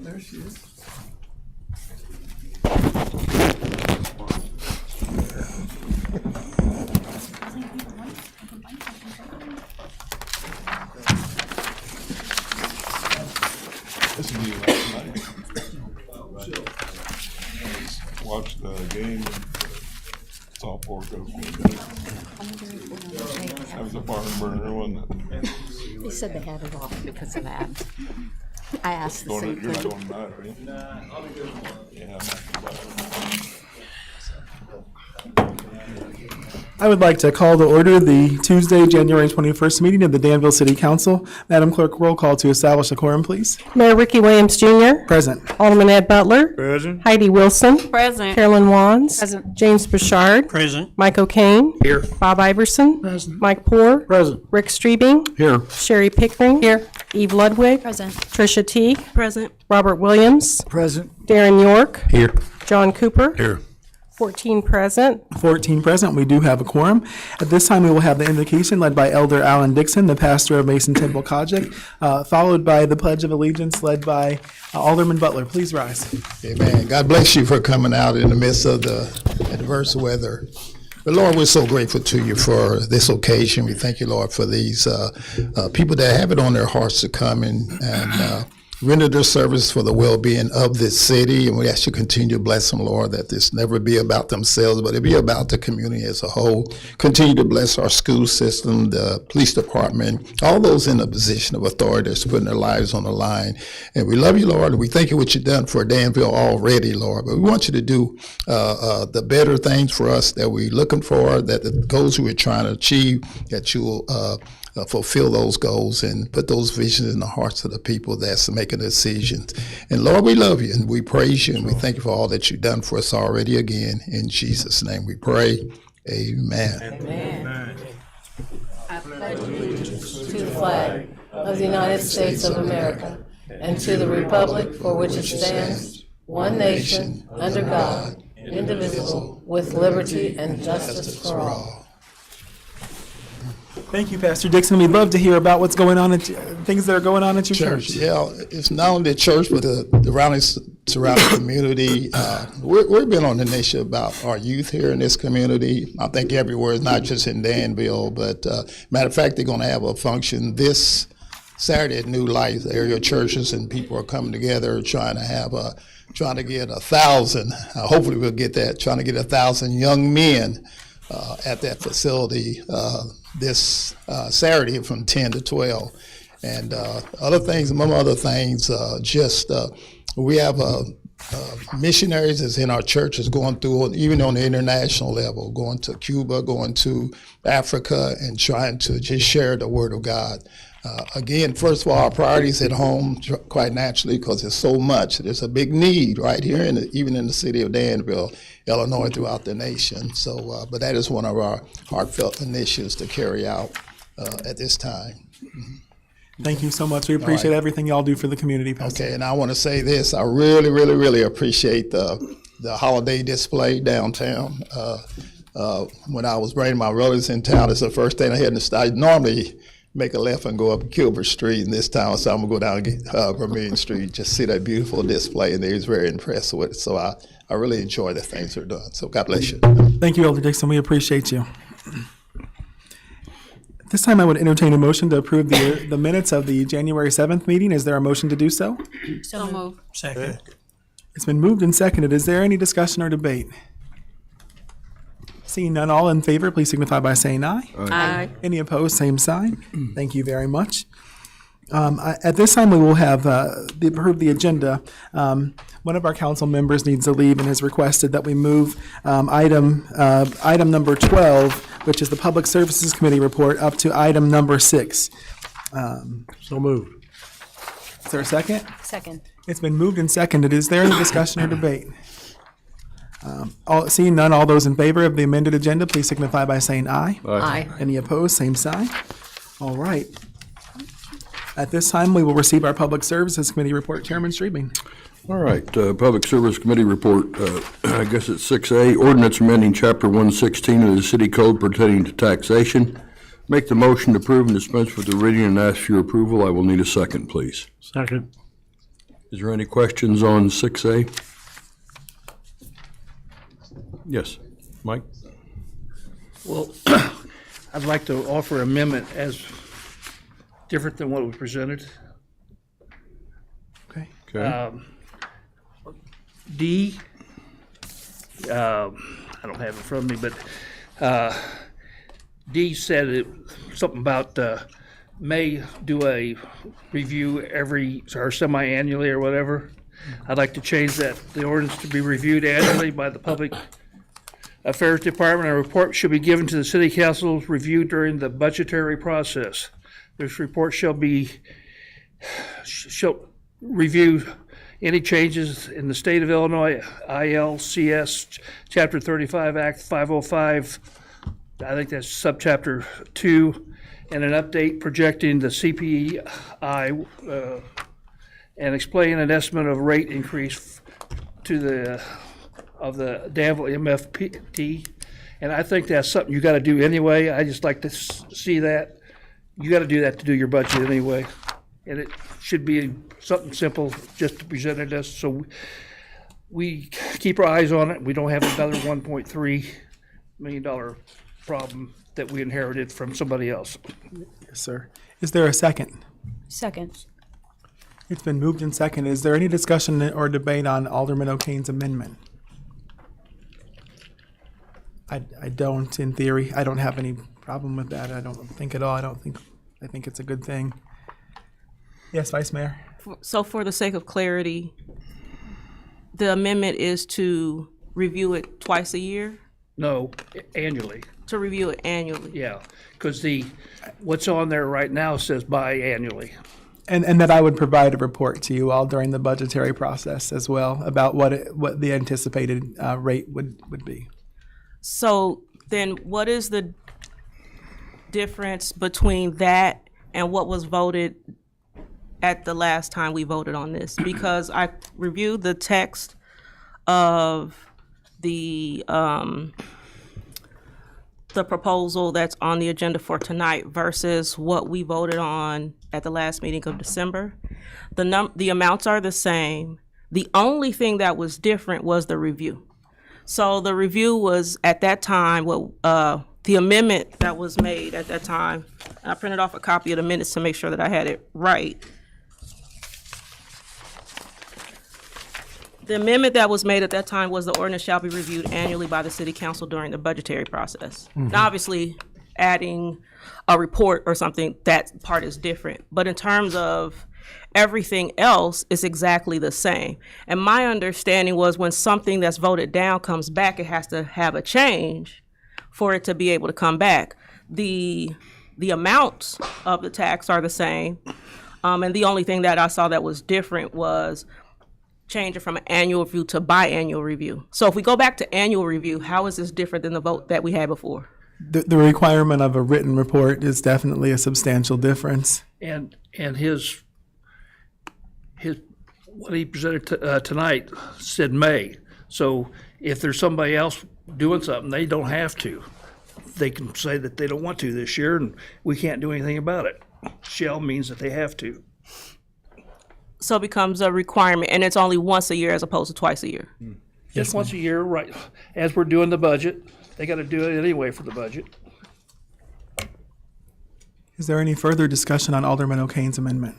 There she is. This is me last night. Watched the game. Softball coach. That was a barn burner, wasn't it? They said they had it off because of that. I asked the same You're not thing. going tonight, are you? Yeah, I'm not going to. I would like to call to order the Tuesday, January 21st meeting of the Danville City Council. Madam Clerk, roll call to establish a quorum, please. Mayor Ricky Williams Jr., Present. Alderman Ed Butler, Present. Heidi Wilson, Present. Carolyn Wands, Present. James Bouchard, Present. Mike O'Kane, Here. Bob Iverson, Mike Poore, Present. Rick Streebing, Here. Sherry Pickering, Eve Ludwig, Present. Tricia Teague, Present. Robert Williams, Present. Darren York, Here. John Cooper, Here. 14 present. 14 present. We do have a quorum. At this time, we will have the invocation led by Elder Alan Dixon, the pastor of Mason Temple Kojic, followed by the Pledge of Allegiance led by Alderman Butler. Please rise. Amen. God bless you for coming out in the midst of the adverse weather. But Lord, we're so grateful to you for this occasion. We thank you, Lord, for these people that have it on their hearts to come and render their service for the well-being of this city. And we ask you to continue to bless them, Lord, that this never be about themselves, but it be about the community as a whole. Continue to bless our school system, the police department, all those in a position of authority that's putting their lives on the line. And we love you, Lord, and we thank you what you've done for Danville already, Lord. But we want you to do the better things for us that we're looking for, that the goals we're trying to achieve, that you will fulfill those goals and put those visions in the hearts of the people that's making decisions. And Lord, we love you and we praise you and we thank you for all that you've done for us already again. In Jesus' name we pray. Amen. Amen. I pledge allegiance to the flag of the United States of America and to the republic for which it stands, one nation, under God, indivisible, with liberty and justice for all. Thank you, Pastor Dixon. We'd love to hear about what's going on, things that are going on at your church. Yeah, it's not only the church, but the surrounding community. We've been on the issue about our youth here in this community. I think everywhere, it's not just in Danville, but matter of fact, they're going to have a function this Saturday at New Life. The area churches and people are coming together trying to get 1,000. Hopefully, we'll get that. Trying to get 1,000 young men at that facility this Saturday from 10 to 12. And among other things, we have missionaries that's in our churches going through, even on the international level, going to Cuba, going to Africa, and trying to just share the word of God. Again, first of all, our priorities at home, quite naturally, because there's so much. There's a big need right here, even in the city of Danville, Illinois, throughout the nation. So, but that is one of our heartfelt initiatives to carry out at this time. Thank you so much. We appreciate everything y'all do for the community, Pastor. Okay, and I want to say this. I really, really, really appreciate the holiday display downtown. When I was bringing my relatives in town, it's the first thing I had to start. Normally, make a left and go up Gilbert Street in this town, so I'm gonna go down Vermilion Street, just see that beautiful display, and they was very impressed with it. So I really enjoy the things they're doing. So God bless you. Thank you, Elder Dixon. We appreciate you. At this time, I would entertain a motion to approve the minutes of the January 7th meeting. Is there a motion to do so? So moved. Second. It's been moved and seconded. Is there any discussion or debate? Seeing none, all in favor, please signify by saying aye. Aye. Any opposed, same sign. Thank you very much. At this time, we will have approve the agenda. One of our council members needs to leave and has requested that we move item number 12, which is the Public Services Committee report, up to item number 6. So moved. Is there a second? Second. It's been moved and seconded. Is there any discussion or debate? Seeing none, all those in favor of the amended agenda, please signify by saying aye. Aye. Any opposed, same sign. All right. At this time, we will receive our Public Services Committee report. Chairman Streebing. All right, Public Service Committee report, I guess it's 6A, ordinance amending Chapter 116 of the City Code pertaining to taxation. Make the motion to approve and dispense with the reading and ask for your approval. I will need a second, please. Second. Is there any questions on 6A? Yes, Mike? Well, I'd like to offer amendment as different than what was presented. Okay. Okay. D, I don't have it in front of me, but D said something about may do a review or semi-annually or whatever. I'd like to change that, the ordinance to be reviewed annually by the Public Affairs Department. A report should be given to the City Council's review during the budgetary process. This report shall review any changes in the state of Illinois, ILCS Chapter 35, Act 505, I think that's subchapter 2, and an update projecting the CPI and explain an estimate of rate increase to the Danville MFT. And I think that's something you got to do anyway. I just like to see that. You got to do that to do your budget anyway. And it should be something simple just to present it as, so we keep our eyes on it. We don't have another $1.3 million problem that we inherited from somebody else. Yes, sir. Is there a second? Second. It's been moved and second. Is there any discussion or debate on Alderman O'Kane's amendment? I don't, in theory. I don't have any problem with that. I don't think at all. I think it's a good thing. Yes, Vice Mayor? So for the sake of clarity, the amendment is to review it twice a year? No, annually. To review it annually? Yeah, because what's on there right now says biannually. And that I would provide a report to you all during the budgetary process as well about what the anticipated rate would be. So then what is the difference between that and what was voted at the last time we voted on this? Because I reviewed the text of the proposal that's on the agenda for tonight versus what we voted on at the last meeting of December. The amounts are the same. The only thing that was different was the review. So the review was at that time, the amendment that was made at that time, I printed off a copy of the minutes to make sure that I had it right. The amendment that was made at that time was the ordinance shall be reviewed annually by the city council during the budgetary process. Now, obviously, adding a report or something, that part is different. But in terms of everything else, it's exactly the same. And my understanding was when something that's voted down comes back, it has to have a change for it to be able to come back. The amounts of the tax are the same. And the only thing that I saw that was different was changing from an annual review to biannual review. So if we go back to annual review, how is this different than the vote that we had before? The requirement of a written report is definitely a substantial difference. And his what he presented tonight said May. So if there's somebody else doing something, they don't have to. They can say that they don't want to this year, and we can't do anything about it. Shall means that they have to. So it becomes a requirement, and it's only once a year as opposed to twice a year. Just once a year, right? As we're doing the budget, they got to do it anyway for the budget. Is there any further discussion on Alderman O'Kane's amendment?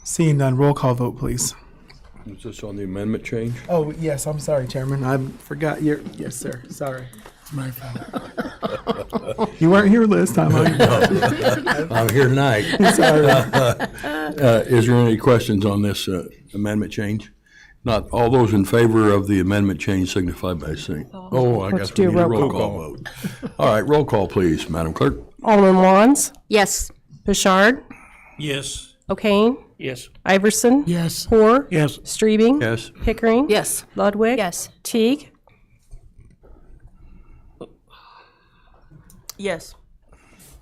Seeing none, roll call vote, please. Is this on the amendment change? Oh, yes, I'm sorry, Chairman. I forgot your, yes, sir, sorry. My fault. You weren't here last time, are you? I'm here tonight. Sorry. Is there any questions on this amendment change? Not all those in favor of the amendment change signify by saying, I guess we do need a roll roll call vote. All right, roll call, please, Madam Clerk. Alderman Wands, Yes. Bouchard, Yes. O'Kane, Yes. Iverson, Yes. Hoare, Yes. Streebing, Yes. Pickering, Yes. Ludwig, Yes. Teague. Yes.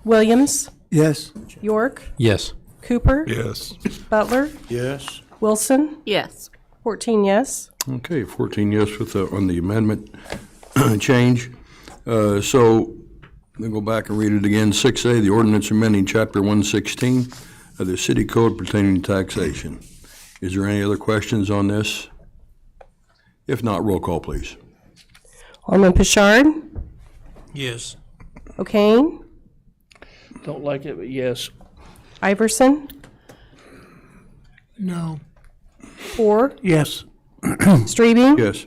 Williams, Yes. York, Yes. Cooper, Yes. Butler, Yes. Wilson, Yes. 14 yes. Okay, 14 yes on the amendment change. So Then go back and read it again. 6A, the ordinance amending Chapter 116 of the City Code pertaining to taxation. Is there any other questions on this? If not, roll call, please. Alderman Pashard, Yes. O'Kane, Don't like it, but yes. Iverson, No. Ford, Yes. Strebe, Yes.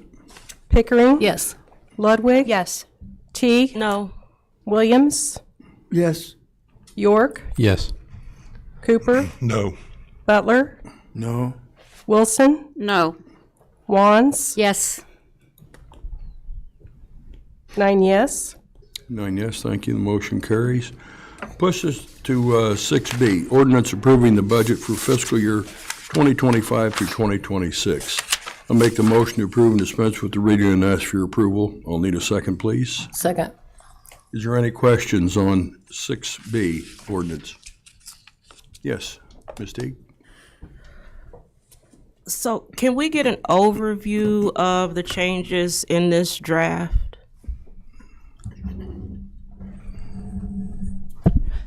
Pickering, Yes. Ludwig, Yes. Teague, No. Williams, Yes. York, Yes. Cooper, No. Butler, No. Wilson, No. Wands, Yes. 9 yes. 9 yes, thank you. The motion carries. Push us to 6B, ordinance approving the budget for fiscal year 2025 through 2026. I'll make the motion to approve and dispense with the reading and ask for your approval. I'll need a second, please. Second. Is there any questions on 6B ordinance? Yes, Ms. Teague? So can we get an overview of the changes in this draft?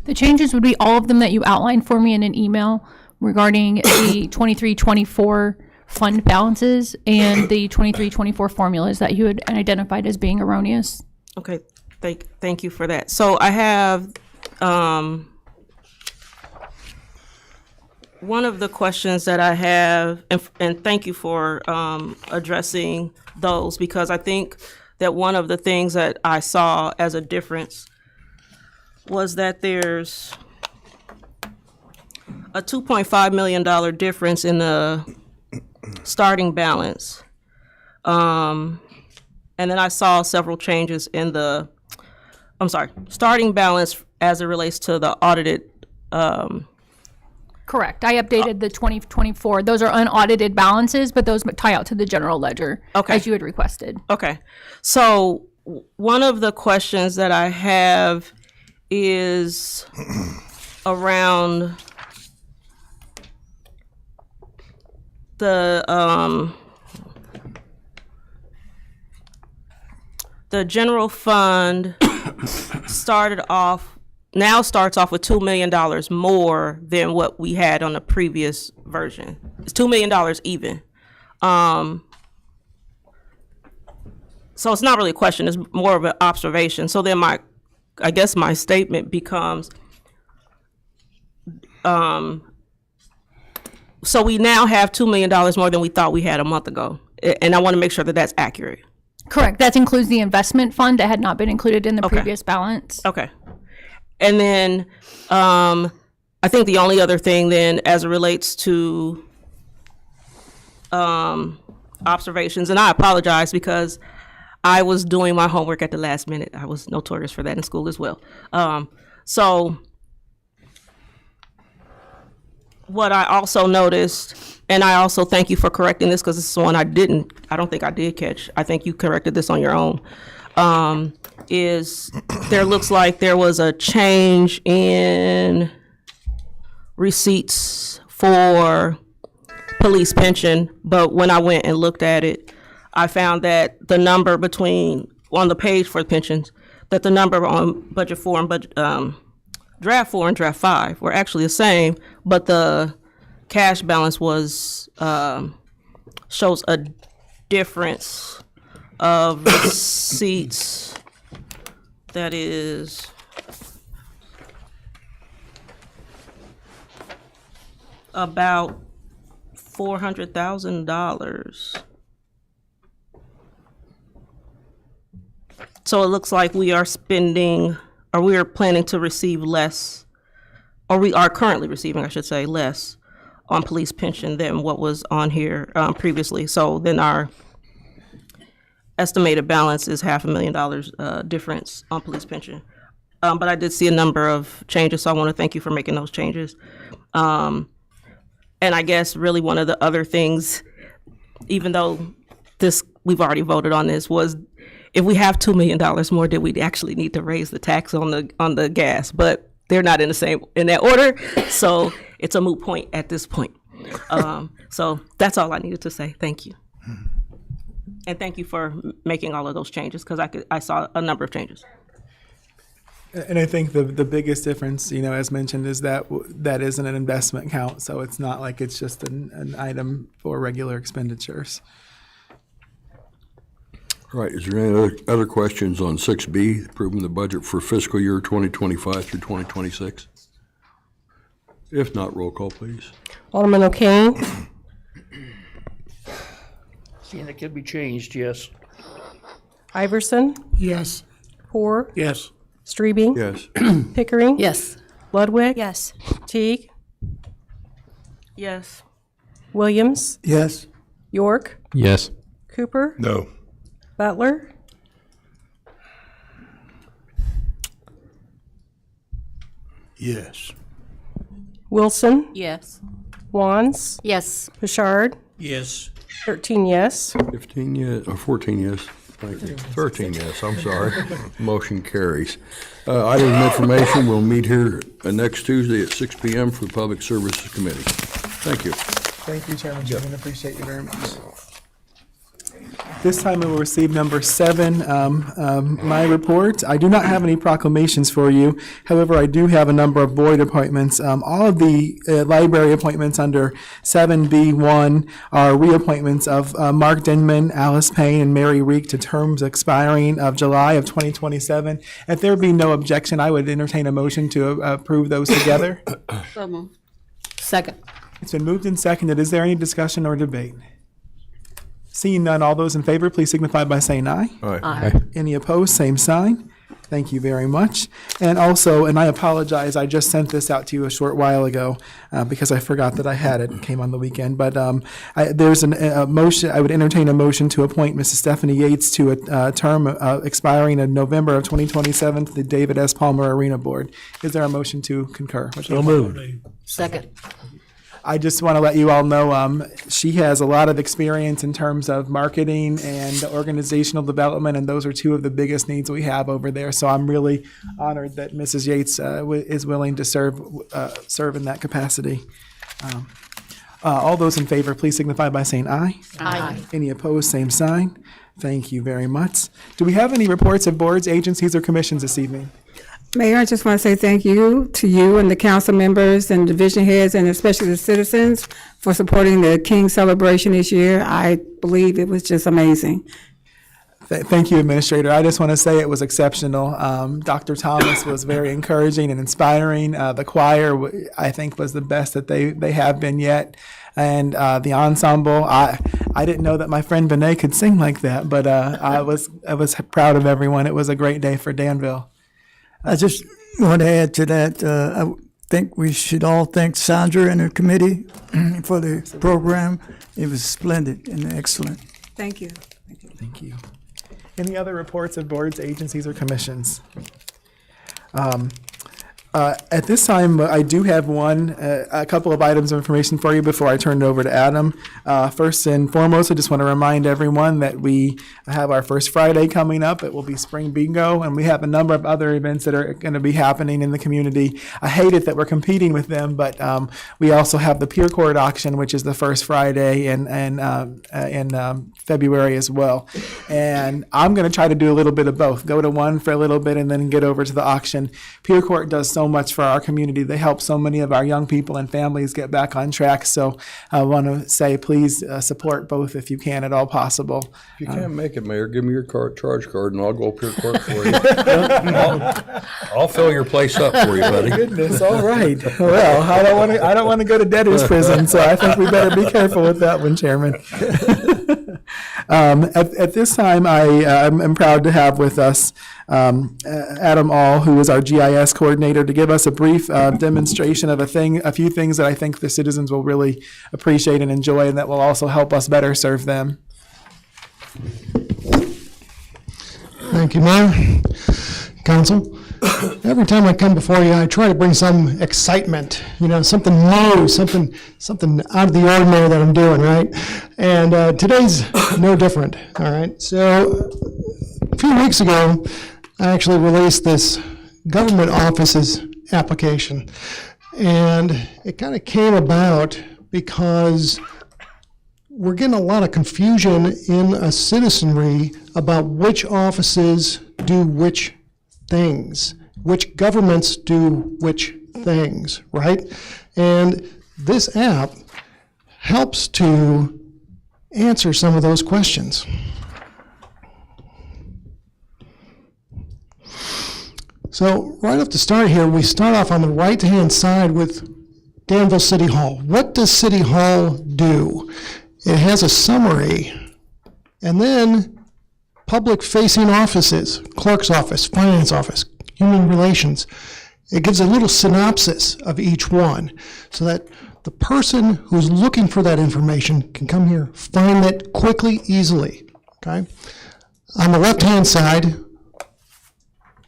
The changes would be all of them that you outlined for me in an email regarding the 23-24 fund balances and the 23-24 formulas that you had identified as being erroneous. Okay, thank you for that. So I have, one of the questions that I have, and thank you for addressing those, because I think that one of the things that I saw as a difference was that there's a $2.5 million difference in the starting balance. And then I saw several changes in the, starting balance as it relates to the audited. Correct. I updated the 2024. Those are unaudited balances, but those tie out to the general ledger Okay. as you had requested. Okay. So one of the questions that I have is around the general fund starts off with $2 million more than what we had on the previous version. It's $2 million even. So it's not really a question, it's more of an observation. So then I guess my statement becomes, so we now have $2 million more than we thought we had a month ago. And I want to make sure that that's accurate. Correct. That includes the investment fund that had not been included in the previous balance. Okay. And then I think the only other thing then, as it relates to observations, and I apologize because I was doing my homework at the last minute. I was notorious for that in school as well. So what I also noticed, and I also thank you for correcting this because this is one I don't think I did catch. I think you corrected this on your own. Is there looks like there was a change in receipts for police pension, but when I went and looked at it, I found that the number on the page for pensions, that the number on budget 4 and draft 4 and draft 5 were actually the same, but the cash balance shows a difference of receipts that is about $400,000. So it looks like we are spending, or we are planning to receive less, or we are currently receiving, I should say, less on police pension than what was on here previously. So then our estimated balance is $500,000 difference on police pension. But I did see a number of changes, so I want to thank you for making those changes. And I guess really one of the other things, even though we've already voted on this, was if we have $2 million more, did we actually need to raise the tax on the gas? But they're not in that order, so it's a moot point at this point. So that's all I needed to say. Thank you. And thank you for making all of those changes, because I saw a number of changes. And I think the biggest difference, as mentioned, is that that isn't an investment account, so it's not like it's just an item for regular expenditures. All right, is there any other questions on 6B, approving the budget for fiscal year 2025 through 2026? If not, roll call, please. Alderman O'Kane, Seeing it can be changed, yes. Iverson, Yes. Poor, Yes. Strebe, Yes. Pickering, Yes. Ludwig, Yes. Teague, Yes. Williams, Yes. York, Yes. Cooper, No. Butler, Yes. Wilson, Yes. Wands, Yes. Bouchard, Yes. 13 yes. 15 yes, or 14 yes. Thank you. 13 yes, I'm sorry. Motion carries. Item of information, we'll meet here next Tuesday at 6 p.m. for the Public Services Committee. Thank you. Thank you, Chairman Sherman. Appreciate you very much. This time we will receive number 7, my report. I do not have any proclamations for you. However, I do have a number of board appointments. All of the library appointments under 7B1 are reappointments of Mark Denman, Alice Payne, and Mary Reek to terms expiring of July of 2027. If there be no objection, I would entertain a motion to approve those together. So moved. Second. It's been moved and seconded. Is there any discussion or debate? Seeing none, all those in favor, please signify by saying aye. Aye. Any opposed, same sign. Thank you very much. And also, and I apologize, I just sent this out to you a short while ago because I forgot that I had it. It came on the weekend. But there's a motion, I would entertain a motion to appoint Mrs. Stephanie Yates to a term expiring in November of 2027 to the David S. Palmer Arena Board. Is there a motion to concur? So moved. Second. I just want to let you all know she has a lot of experience in terms of marketing and organizational development, and those are two of the biggest needs we have over there. So I'm really honored that Mrs. Yates is willing to serve in that capacity. All those in favor, please signify by saying aye. Aye. Any opposed, same sign. Thank you very much. Do we have any reports of boards, agencies, or commissions this evening? Mayor, I just want to say thank you to you and the council members and division heads and especially the citizens for supporting the King celebration this year. I believe it was just amazing. Thank you, Administrator. I just want to say it was exceptional. Dr. Thomas was very encouraging and inspiring. The choir, I think, was the best that they have been yet. And the ensemble, I didn't know that my friend Benet could sing like that, but I was proud of everyone. It was a great day for Danville. I just want to add to that, I think we should all thank Sandra and her committee for the program. It was splendid and excellent. Thank you. Thank you. Any other reports of boards, agencies, or commissions? At this time, I do have a couple of items of information for you before I turn it over to Adam. First and foremost, I just want to remind everyone that we have our first Friday coming up. It will be Spring Bingo, and we have a number of other events that are going to be happening in the community. I hate it that we're competing with them, but we also have the Pier Court Auction, which is the first Friday in February as well. And I'm going to try to do a little bit of both. Go to one for a little bit and then get over to the auction. Pier Court does so much for our community. They help so many of our young people and families get back on track. So I want to say, please support both if you can at all possible. If you can't make it, Mayor, give me your charge card and I'll go Pier Court for you. I'll fill your place up for you, buddy. Goodness, all right. Well, I don't want to go to debtor's prison, so I think we better be careful with that one, Chairman. At this time, I'm proud to have with us Adam All, who is our GIS coordinator, to give us a brief demonstration of a few things that I think the citizens will really appreciate and enjoy, and that will also help us better serve them. Thank you, Mayor, Council. Every time I come before you, I try to bring some excitement, something new, something out of the ordinary that I'm doing, right? And today's no different, all right? So a few weeks ago, I actually released this government offices application. And it kind of came about because we're getting a lot of confusion in a citizenry about which offices do which things. which governments do which things, right? And this app helps to answer some of those questions. So right off the start here, we start off on the right-hand side with Danville City Hall. What does City Hall do? It has a summary, and then public-facing offices, clerk's office, finance office, human relations. It gives a little synopsis of each one so that the person who's looking for that information can come here, find it quickly, easily, okay? On the left-hand side,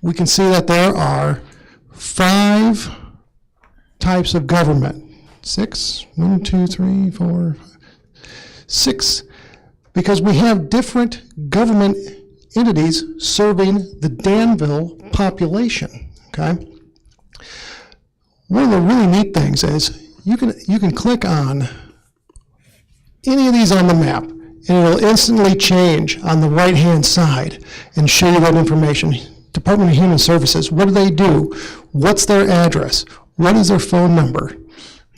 we can see that there are 5 types of government. 6, 1, 2, 3, 4, 6, because we have different government entities serving the Danville population, okay? One of the really neat things is you can click on any of these on the map, and it'll instantly change on the right-hand side and show you that information. Department of Human Services, what do they do? What's their address? What is their phone number?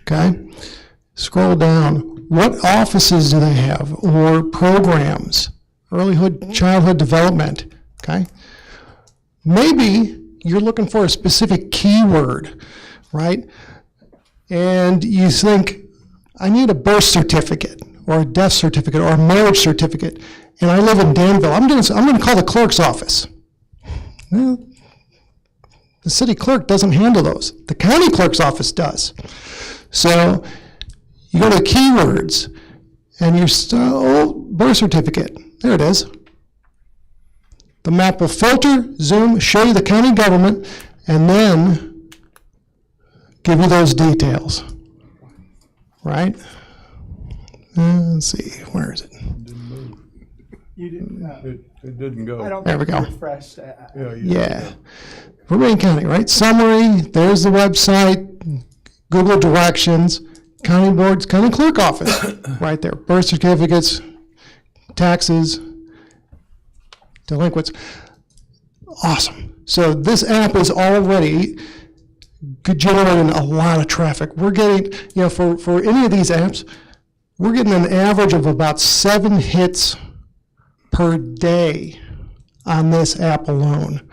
Okay? Scroll down. What offices do they have or programs? Earlyhood, childhood development. Okay? Maybe you're looking for a specific keyword, right? And you think, I need a birth certificate or a death certificate or a marriage certificate, and I live in Danville. I'm going to call the clerk's office. Well, the city clerk doesn't handle those. The county clerk's office does. So you go to keywords, and you birth certificate. There it is. The map will filter, zoom, show you the county government, and then give you those details. Right? Let's see, where is it? You didn't. It didn't go. I don't There we think go. you refreshed. Yeah. For Wayne County, right? Summary, there's the website, Google directions, county boards, county clerk office, right there. Birth certificates, taxes, delinquents. Awesome. So this app is already generating a lot of traffic. We're getting, for any of these apps, we're getting an average of about 7 hits per day on this app alone.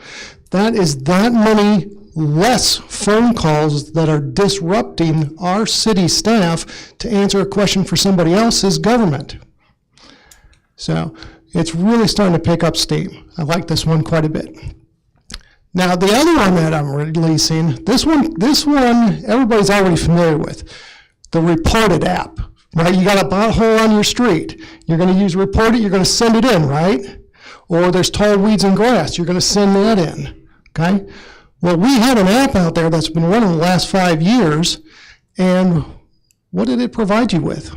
That is that many less phone calls that are disrupting our city staff to answer a question for somebody else's government. So it's really starting to pick up steam. I like this one quite a bit. Now the other one that I'm releasing, this one everybody's already familiar with, the Report It app. Right, you got a pothole on your street. You're going to use Report It. You're going to send it in, right? Or there's tall weeds and grass. You're going to send that in. Okay. Well, we had an app out there that's been running the last 5 years, and what did it provide you with?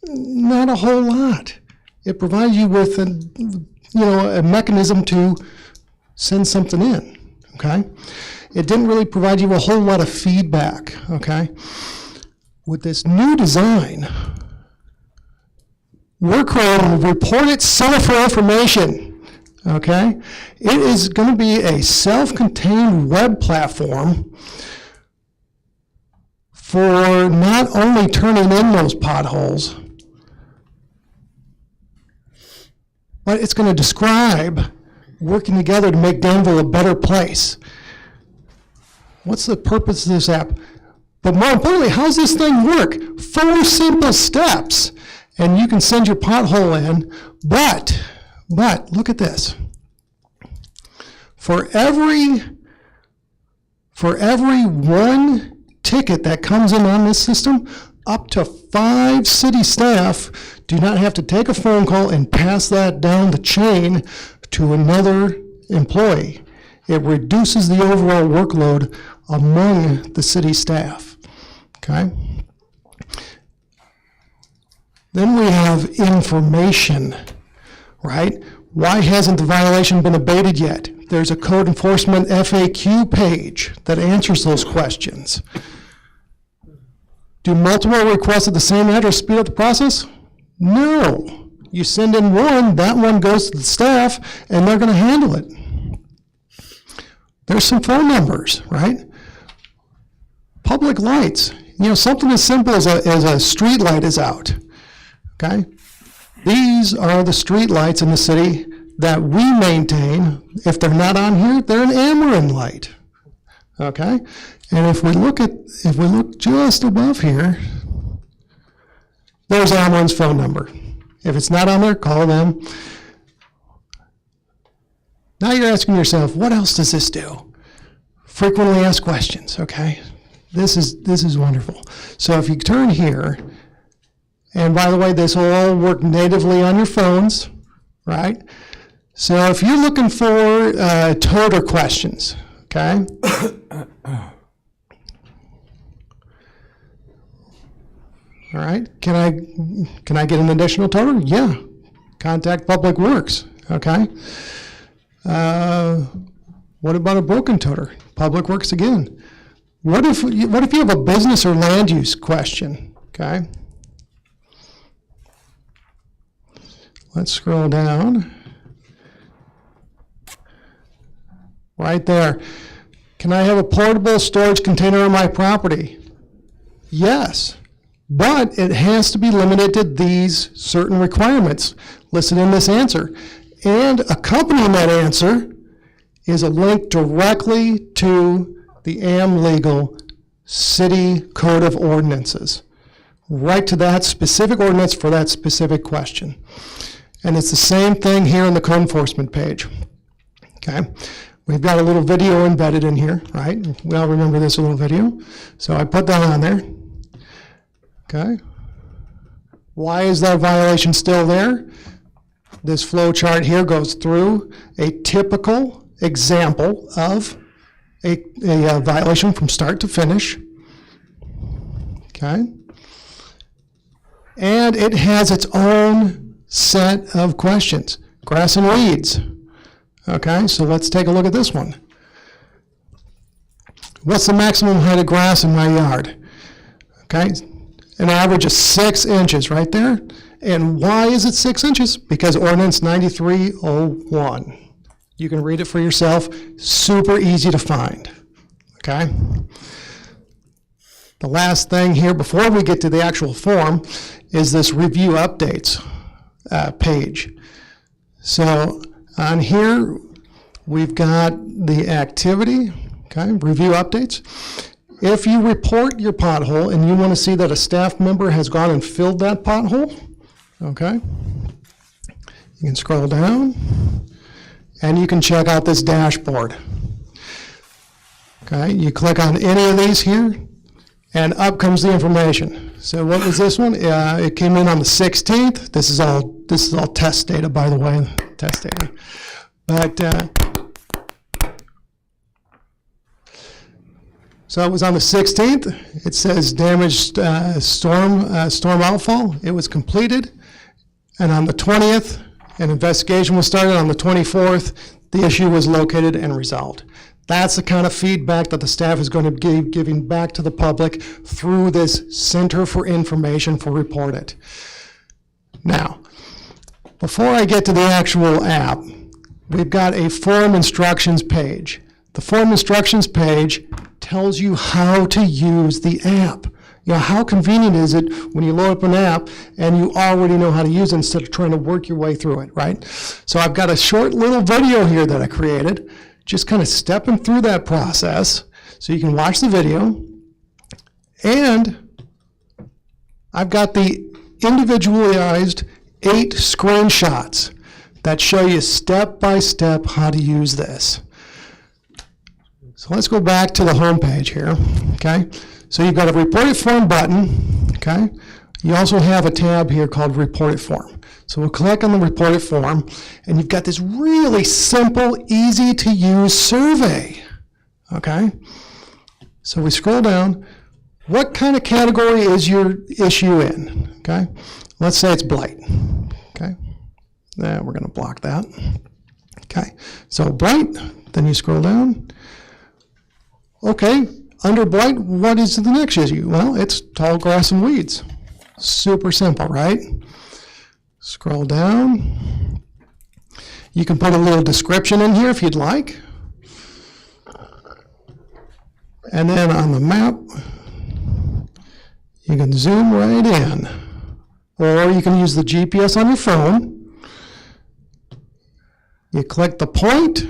Not a whole lot. It provides you with a mechanism to send something in. Okay. It didn't really provide you a whole lot of feedback. Okay. With this new design, we're creating a Report It Center for Information, okay? It is going to be a self-contained web platform for not only turning in those potholes, but it's going to describe working together to make Danville a better place. What's the purpose of this app? But more importantly, how's this thing work? 4 simple steps, and you can send your pothole in. But look at this. For every 1 ticket that comes in on this system, up to 5 city staff do not have to take a phone call and pass that down the chain to another employee. It reduces the overall workload among the city staff. Okay. Then we have information, right? Why hasn't the violation been abated yet? There's a code enforcement FAQ page that answers those questions. Do multiple requests at the same address speed up the process? No. You send in one, that one goes to the staff, and they're going to handle it. There's some phone numbers, right? Public lights, something as simple as a street light is out, okay? These are the street lights in the city that we maintain. If they're not on here, they're an Ameren light, okay? And if we look just above here, there's Ameren's phone number. If it's not on there, call them. Now you're asking yourself, what else does this do? Frequently asked questions, okay? This is wonderful. So if you turn here, and by the way, this will all work natively on your phones, right? So if you're looking for toter questions, okay? All right, can I get an additional toter? Yeah, contact Public Works, okay? What about a broken toter? Public Works again. What if you have a business or land use question, okay? Let's scroll down. Right there. Can I have a portable storage container on my property? Yes, but it has to be limited to these certain requirements listed in this answer. And accompanying that answer is a link directly to the AM Legal City Code of Ordinances, right to that specific ordinance for that specific question. And it's the same thing here in the code enforcement page, okay? We've got a little video embedded in here, right? We all remember this little video. So I put that on there, okay? Why is that violation still there? This flow chart here goes through a typical example of a violation from start to finish, okay? And it has its own set of questions. Grass and weeds, okay? So let's take a look at this one. What's the maximum height of grass in my yard? Okay, an average of 6 inches right there. And why is it 6 inches? Because ordinance 9301. You can read it for yourself, super easy to find, okay? The last thing here before we get to the actual form is this review updates page. So on here, we've got the activity, okay, review updates. If you report your pothole and you want to see that a staff member has gone and filled that pothole, okay, you can scroll down and you can check out this dashboard. Okay, you click on any of these here and up comes the information. So what was this one? It came in on the 16th. This is all test data, by the way, test data. But so it was on the 16th. It says damaged storm outfall. It was completed. And on the 20th, an investigation was started. On the 24th, the issue was located and resolved. That's the kind of feedback that the staff is going to be giving back to the public through this Center for Information for Report It. Now, before I get to the actual app, we've got a form instructions page. The form instructions page tells you how to use the app. You know, how convenient is it when you load up an app and you already know how to use it instead of trying to work your way through it, right? So I've got a short little video here that I created, just kind of stepping through that process so you can watch the video. And I've got the individualized 8 screenshots that show you step by step how to use this. So let's go back to the home page here, okay? So you've got a Report It Form button, okay? You also have a tab here called Report It Form. So we'll click on the Report It Form, and you've got this really simple, easy to use survey, okay? So we scroll down. What kind of category is your issue in, okay? Let's say it's blight, okay? Now we're gonna block that. Okay, so blight, then you scroll down. Okay, under blight, what is the next issue? Well, it's tall grass and weeds. Super simple, right? Scroll down. You can put a little description in here if you'd like. And then on the map, you can zoom right in. Or you can use the GPS on your phone. You click the point,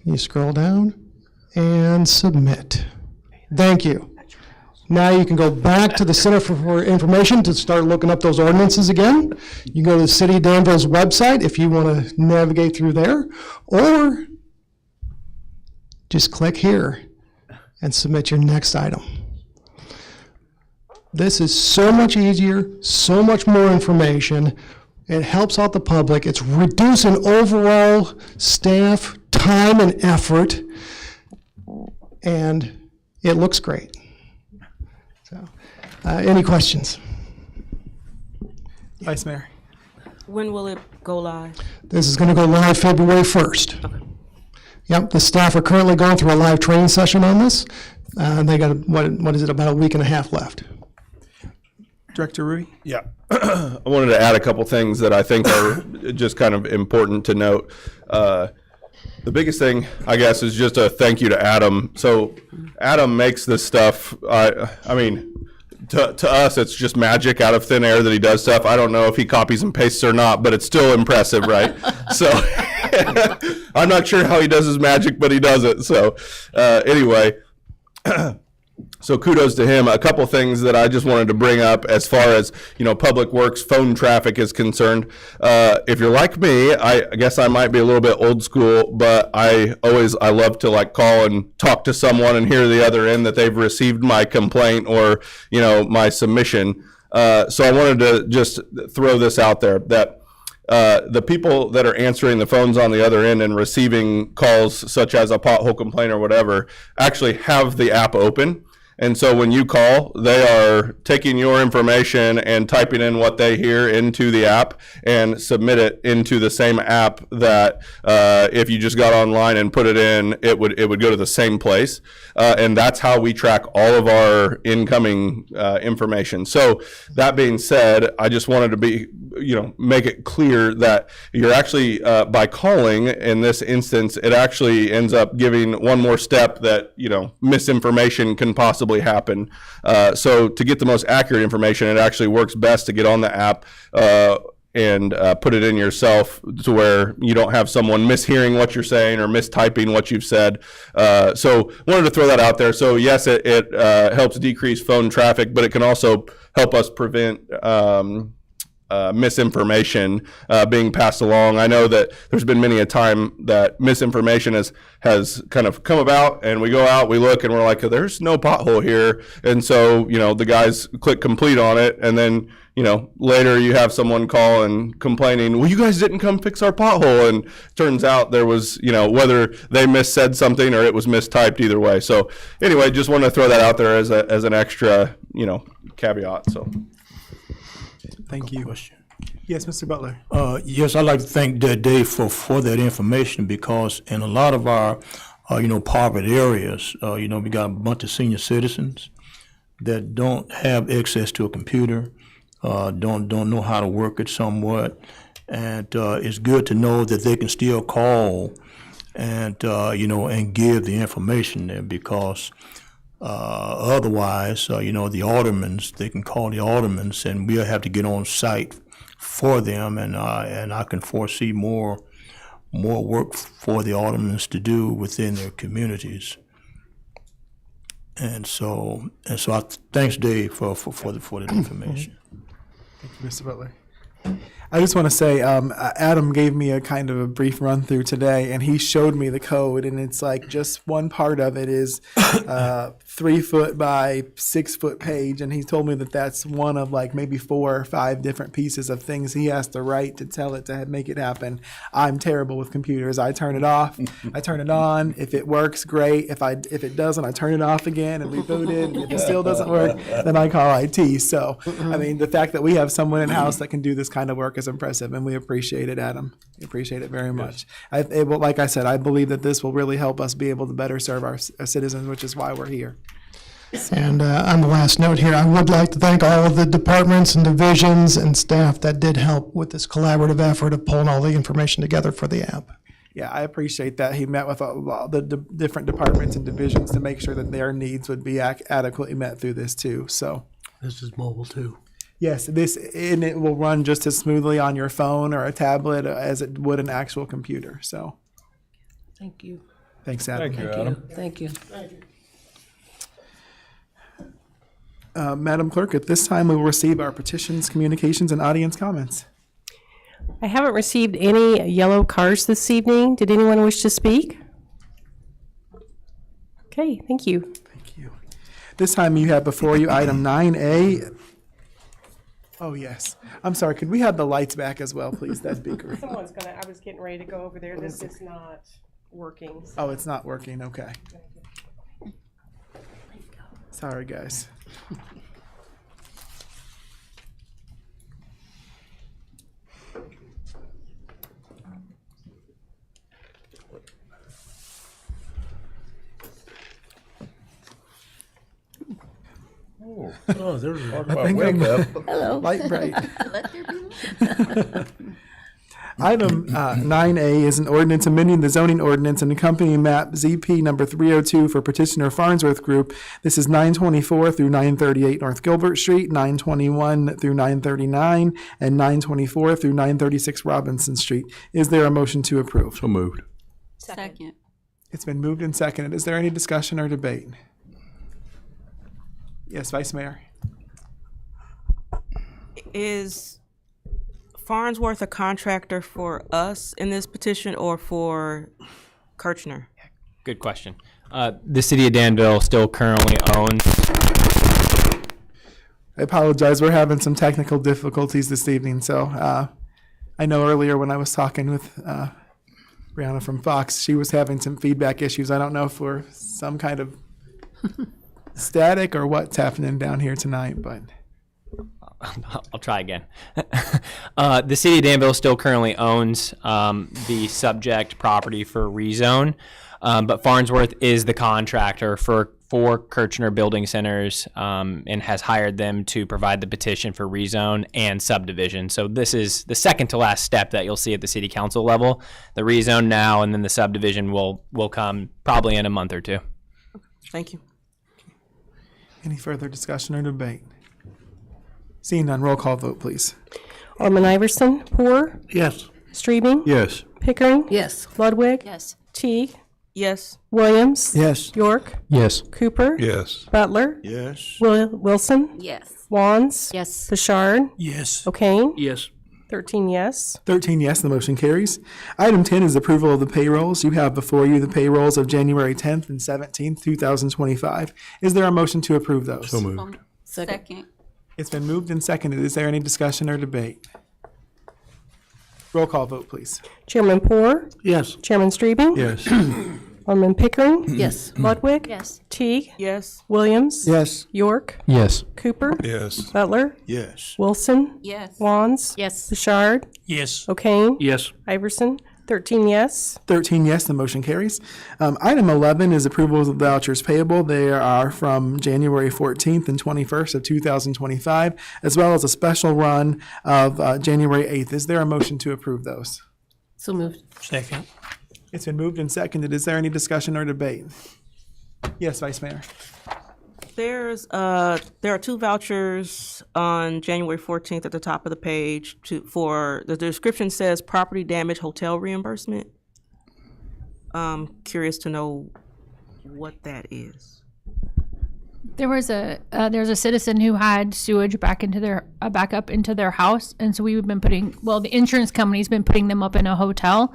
you scroll down, and submit. Thank you. Now you can go back to the Center for Information to start looking up those ordinances again. You can go to the City of Danville's website if you want to navigate through there, or just click here and submit your next item. This is so much easier, so much more information. It helps out the public. It's reducing overall staff time and effort, and it looks great. So, any questions? Vice Mayor. When will it go live? This is going to go live February 1st. Okay. Yep, the staff are currently going through a live training session on this. They got, what is it, about a week and a half left. Director Rui? Yeah. I wanted to add a couple things that I think are just kind of important to note. The biggest thing, I guess, is just a thank you to Adam. So Adam makes this stuff, I mean, to us, it's just magic out of thin air that he does stuff. I don't know if he copies and pastes or not, but it's still impressive, right? So I'm not sure how he does his magic, but he does it. So anyway, so kudos to him. A couple things that I just wanted to bring up as far as, Public Works phone traffic is concerned. If you're like me, I guess I might be a little bit old school, but I love to call and talk to someone and hear the other end that they've received my complaint or, my submission. So I wanted to just throw this out there that the people that are answering the phones on the other end and receiving calls such as a pothole complaint or whatever actually have the app open. And so when you call, they are taking your information and typing in what they hear into the app and submit it into the same app that if you just got online and put it in, it would go to the same place. And that's how we track all of our incoming information. So that being said, I just wanted to make it clear that you're actually, by calling in this instance, it actually ends up giving one more step that, misinformation can possibly happen. So to get the most accurate information, it actually works best to get on the app and put it in yourself to where you don't have someone mishearing what you're saying or mistyping what you've said. So wanted to throw that out there. So yes, it helps decrease phone traffic, but it can also help us prevent misinformation being passed along. I know that there's been many a time that misinformation has kind of come about, and we go out, we look, and we're like, there's no pothole here. And so, the guys click complete on it, and then, later you have someone call and complaining, well, you guys didn't come fix our pothole. And turns out there was, whether they missaid something or it was mistyped, either way. So anyway, just wanted to throw that out there as an extra, caveat. So. Thank you. Yes, Mr. Butler. Yes, I'd like to thank Dave for that information, because in a lot of our, poverty areas, we got a bunch of senior citizens that don't have access to a computer, don't know how to work it somewhat, and it's good to know that they can still call and and give the information there, because otherwise, the aldermans, they can call the aldermans, and we'll have to get on site for them, and I can foresee more work for the aldermans to do within their communities. And so I thanks Dave for the information. Thank you, Mr. Butler. I just want to say, Adam gave me a kind of a brief run through today, and he showed me the code, and it's like just one part of it is 3 foot by 6 foot page, and he told me that that's one of maybe 4 or 5 different pieces of things he has to write to tell it to make it happen. I'm terrible with computers. I turn it off, I turn it on. If it works, great. If it doesn't, I turn it off again and reboot it. And if it still doesn't work, then I call IT. So, I mean, the fact that we have someone in-house that can do this kind of work is impressive, and we appreciate it, Adam. We appreciate it very much. Like I said, I believe that this will really help us be able to better serve our citizens, which is why we're here. And on the last note here, I would like to thank all of the departments and divisions and staff that did help with this collaborative effort of pulling all the information together for the app. Yeah, I appreciate that. He met with all the different departments and divisions to make sure that their needs would be adequately met through this too. So, This is mobile too. yes, and it will run just as smoothly on your phone or a tablet as it would an actual computer. So, Thank you. thanks, Adam. Thank you, Adam. Thank you. Madam Clerk, at this time we will receive our petitions, communications, and audience comments. I haven't received any yellow cards this evening. Did anyone wish to speak? Okay, thank you. Thank you. This time you have before you item 9A. Oh, yes. I'm sorry. Could we have the lights back as well, please? That'd be great. Someone's gonna, I was getting ready to go over there. This is not working. Oh, it's not working. Okay. Sorry, guys. Oh, there's Talk I about think wake I'm up. light bright. Item 9A is an ordinance amending the zoning ordinance and accompanying map ZP number 302 for petitioner Farnsworth Group. This is 924 through 938 North Gilbert Street, 921 through 939, and 924 through 936 Robinson Street. Is there a motion to approve? So moved. Second. It's been moved and seconded. Is there any discussion or debate? Yes, Vice Mayor. Is Farnsworth a contractor for us in this petition or for Kirchner? Good question. The city of Danville still currently owns. I apologize. We're having some technical difficulties this evening. So I know earlier when I was talking with Brianna from Fox, she was having some feedback issues. I don't know if we're some kind of static or what's happening down here tonight, but I'll try again. The city of Danville still currently owns the subject property for rezone, but Farnsworth is the contractor for Kirchner Building Centers and has hired them to provide the petition for rezone and subdivision. So this is the second to last step that you'll see at the city council level. The rezone now, and then the subdivision will come probably in a month or two. Thank you. any further discussion or debate? Seeing none, roll call vote, please. Alderman Iverson? Poor? Yes. Streaming? Yes. Pickering? Yes. Ludwig? Yes. Teague? Yes. Williams? Yes. York? Yes. Cooper? Yes. Butler? Yes. Wilson? Yes. Wands? Yes. Bouchard? Yes. O'Kane? Yes. 13 yes. 13 yes, the motion carries. Item 10 is approval of the payrolls. You have before you the payrolls of January 10th and 17th, 2025. Is there a motion to approve those? So moved. Second. It's been moved and seconded. Is there any discussion or debate? Roll call vote, please. Chairman Poor? Yes. Chairman Streebing? Yes. Alderman Pickering? Yes. Ludwig? Yes. Teague? Yes. Williams? Yes. York? Yes. Cooper? Yes. Butler? Yes. Wilson? Yes. Wands? Yes. Bouchard? Yes. O'Kane? Yes. Iverson? 13 yes. 13 yes, the motion carries. Item 11 is approval of the vouchers payable. They are from January 14th and 21st of 2025, as well as a special run of January 8th. Is there a motion to approve those? So moved. Second. It's been moved and seconded. Is there any discussion or debate? Yes, Vice Mayor. There are two vouchers on January 14th at the top of the page for the description says property damage hotel reimbursement. Curious to know what that is. There's a citizen who had sewage back up into their house, and so we've been the insurance company's been putting them up in a hotel.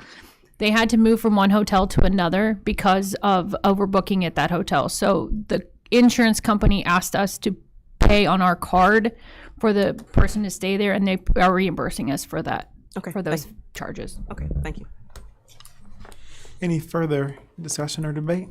They had to move from one hotel to another because of overbooking at that hotel. So the insurance company asked us to pay on our card for the person to stay there, and they are reimbursing us for that. Okay. For those charges. Okay, thank you. Any further discussion or debate?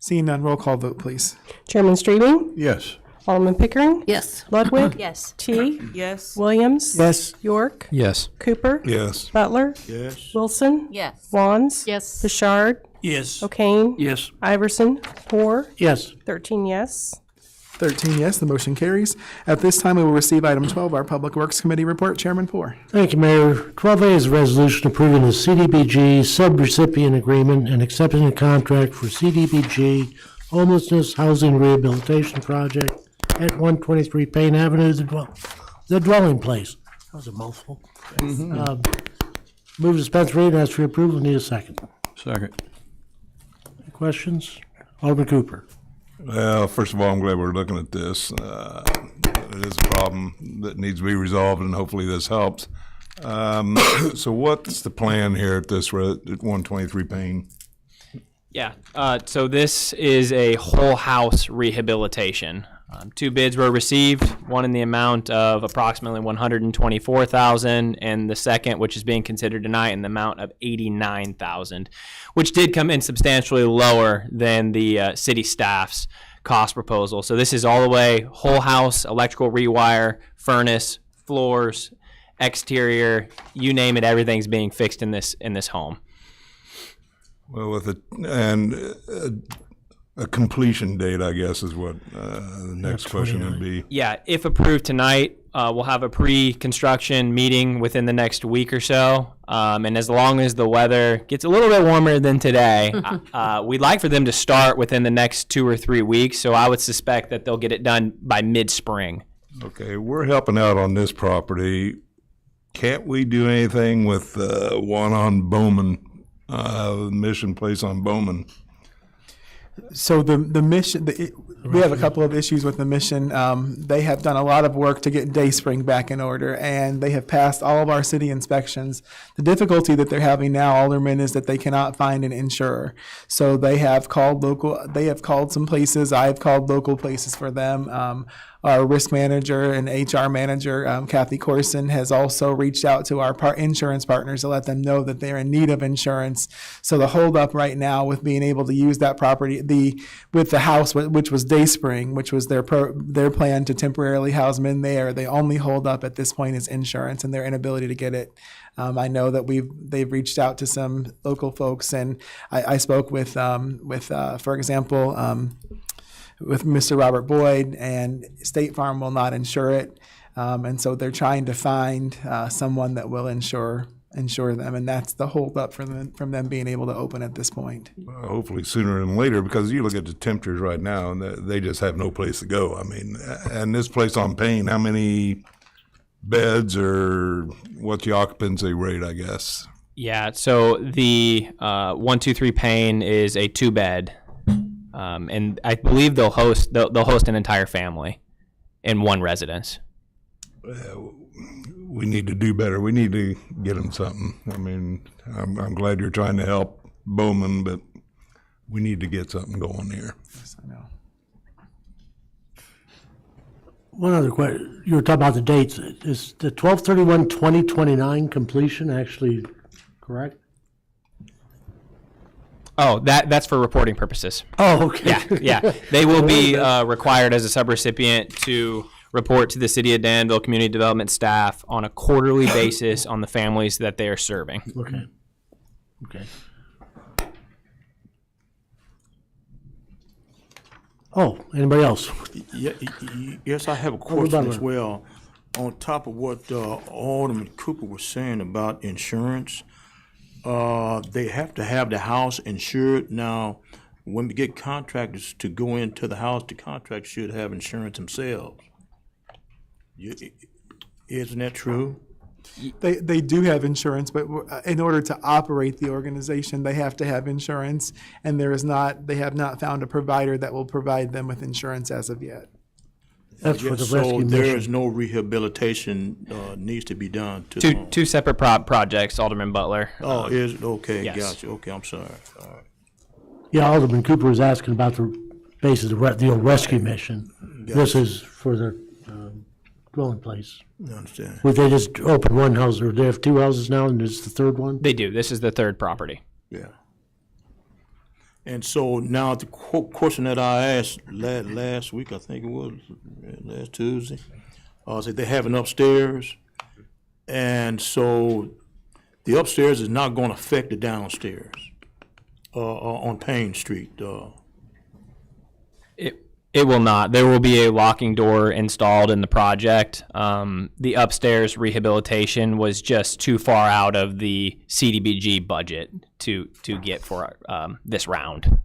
Seeing none, roll call vote, please. Chairman Streebing? Yes. Alderman Pickering? Yes. Ludwig? Yes. Teague? Yes. Williams? Yes. York? Yes. Cooper? Yes. Butler? Yes. Wilson? Yes. Wands? Yes. Bouchard? Yes. O'Kane? Yes. Iverson? Poor? Yes. 13 yes. 13 yes, the motion carries. At this time, we will receive item 12, our Public Works Committee report. Chairman Poor. Thank you, Mayor. 12A is a resolution approving the CDBG subrecipient agreement and accepting a contract for CDBG homelessness housing rehabilitation project at 123 Payne Avenue, the dwelling place. That was a mouthful. Move to dispense reading, ask for your approval, need a second. Second. Any questions? Alderman Cooper. Well, first of all, I'm glad we're looking at this. It is a problem that needs to be resolved, and hopefully this helps. So what's the plan here at this, at 123 Payne? Yeah, so this is a whole house rehabilitation. 2 bids were received, one in the amount of approximately $124,000, and the second, which is being considered tonight, in the amount of $89,000, which did come in substantially lower than the city staff's cost proposal. So this is all the way whole house, electrical rewire, furnace, floors, exterior, you name it, everything's being fixed in this home. Well, with a completion date, I guess, is what the next question would be. Yeah, if approved tonight, we'll have a pre-construction meeting within the next week or so. And as long as the weather gets a little bit warmer than today, we'd like for them to start within the next 2 or 3 weeks. So I would suspect that they'll get it done by mid-spring. Okay, we're helping out on this property. Can't we do anything with one on Bowman, Mission Place on Bowman? So the mission, we have a couple of issues with the mission. They have done a lot of work to get Dayspring back in order, and they have passed all of our city inspections. The difficulty that they're having now, Alderman, is that they cannot find an insurer. So they have called some places. I have called local places for them. Our risk manager and HR manager, Kathy Corson, has also reached out to our insurance partners to let them know that they're in need of insurance. So the holdup right now with being able to use that property, with the house, which was Dayspring, which was their plan to temporarily house them in there, the only holdup at this point is insurance and their inability to get it. I know that they've reached out to some local folks, and I spoke with for example, with Mr. Robert Boyd, and State Farm will not insure it. And so they're trying to find someone that will insure them, and that's the holdup from them being able to open at this point. Well, hopefully sooner than later, because you look at the temperatures right now, and they just have no place to go. I mean, and this place on Payne, how many beds, or what's the occupancy rate, I guess? Yeah, so the 123 Payne is a 2-bed. And I believe they'll host an entire family in one residence. We need to do better. We need to get them something. I mean, I'm glad you're trying to help Bowman, but we need to get something going here. Yes, I know. One other question. You were talking about the dates. Is the 12/31/2029 completion actually correct? Oh, that's for reporting purposes. Oh, okay. Yeah. They will be required as a subrecipient to report to the City of Danville Community Development staff on a quarterly basis on the families that they are serving. Okay. Oh, anybody else? Yes, I have a question as well. On top of what Alderman Cooper was saying about insurance, they have to have the house insured. Now, when we get contractors to go into the house, the contractors should have insurance themselves. Isn't that true? They do have insurance, but in order to operate the organization, they have to have insurance, and they have not found a provider that will provide them with insurance as of yet. That's for the So rescue there mission. is no rehabilitation needs to be done to Two separate projects, Alderman Butler. Oh, is okay. Yes. Gotcha. Okay, I'm sorry. All right. Yeah, Alderman Cooper was asking about the basis of the old rescue mission. This is for the dwelling place. I understand. Would they just open one house, or they have 2 houses now, and this is the third one? They do. This is the third property. Yeah. And so now the question that I asked last week, I think it was last Tuesday, said they have an upstairs, and so the upstairs is not going to affect the downstairs on Payne Street. It will not. There will be a locking door installed in the project. The upstairs rehabilitation was just too far out of the CDBG budget to get for this round.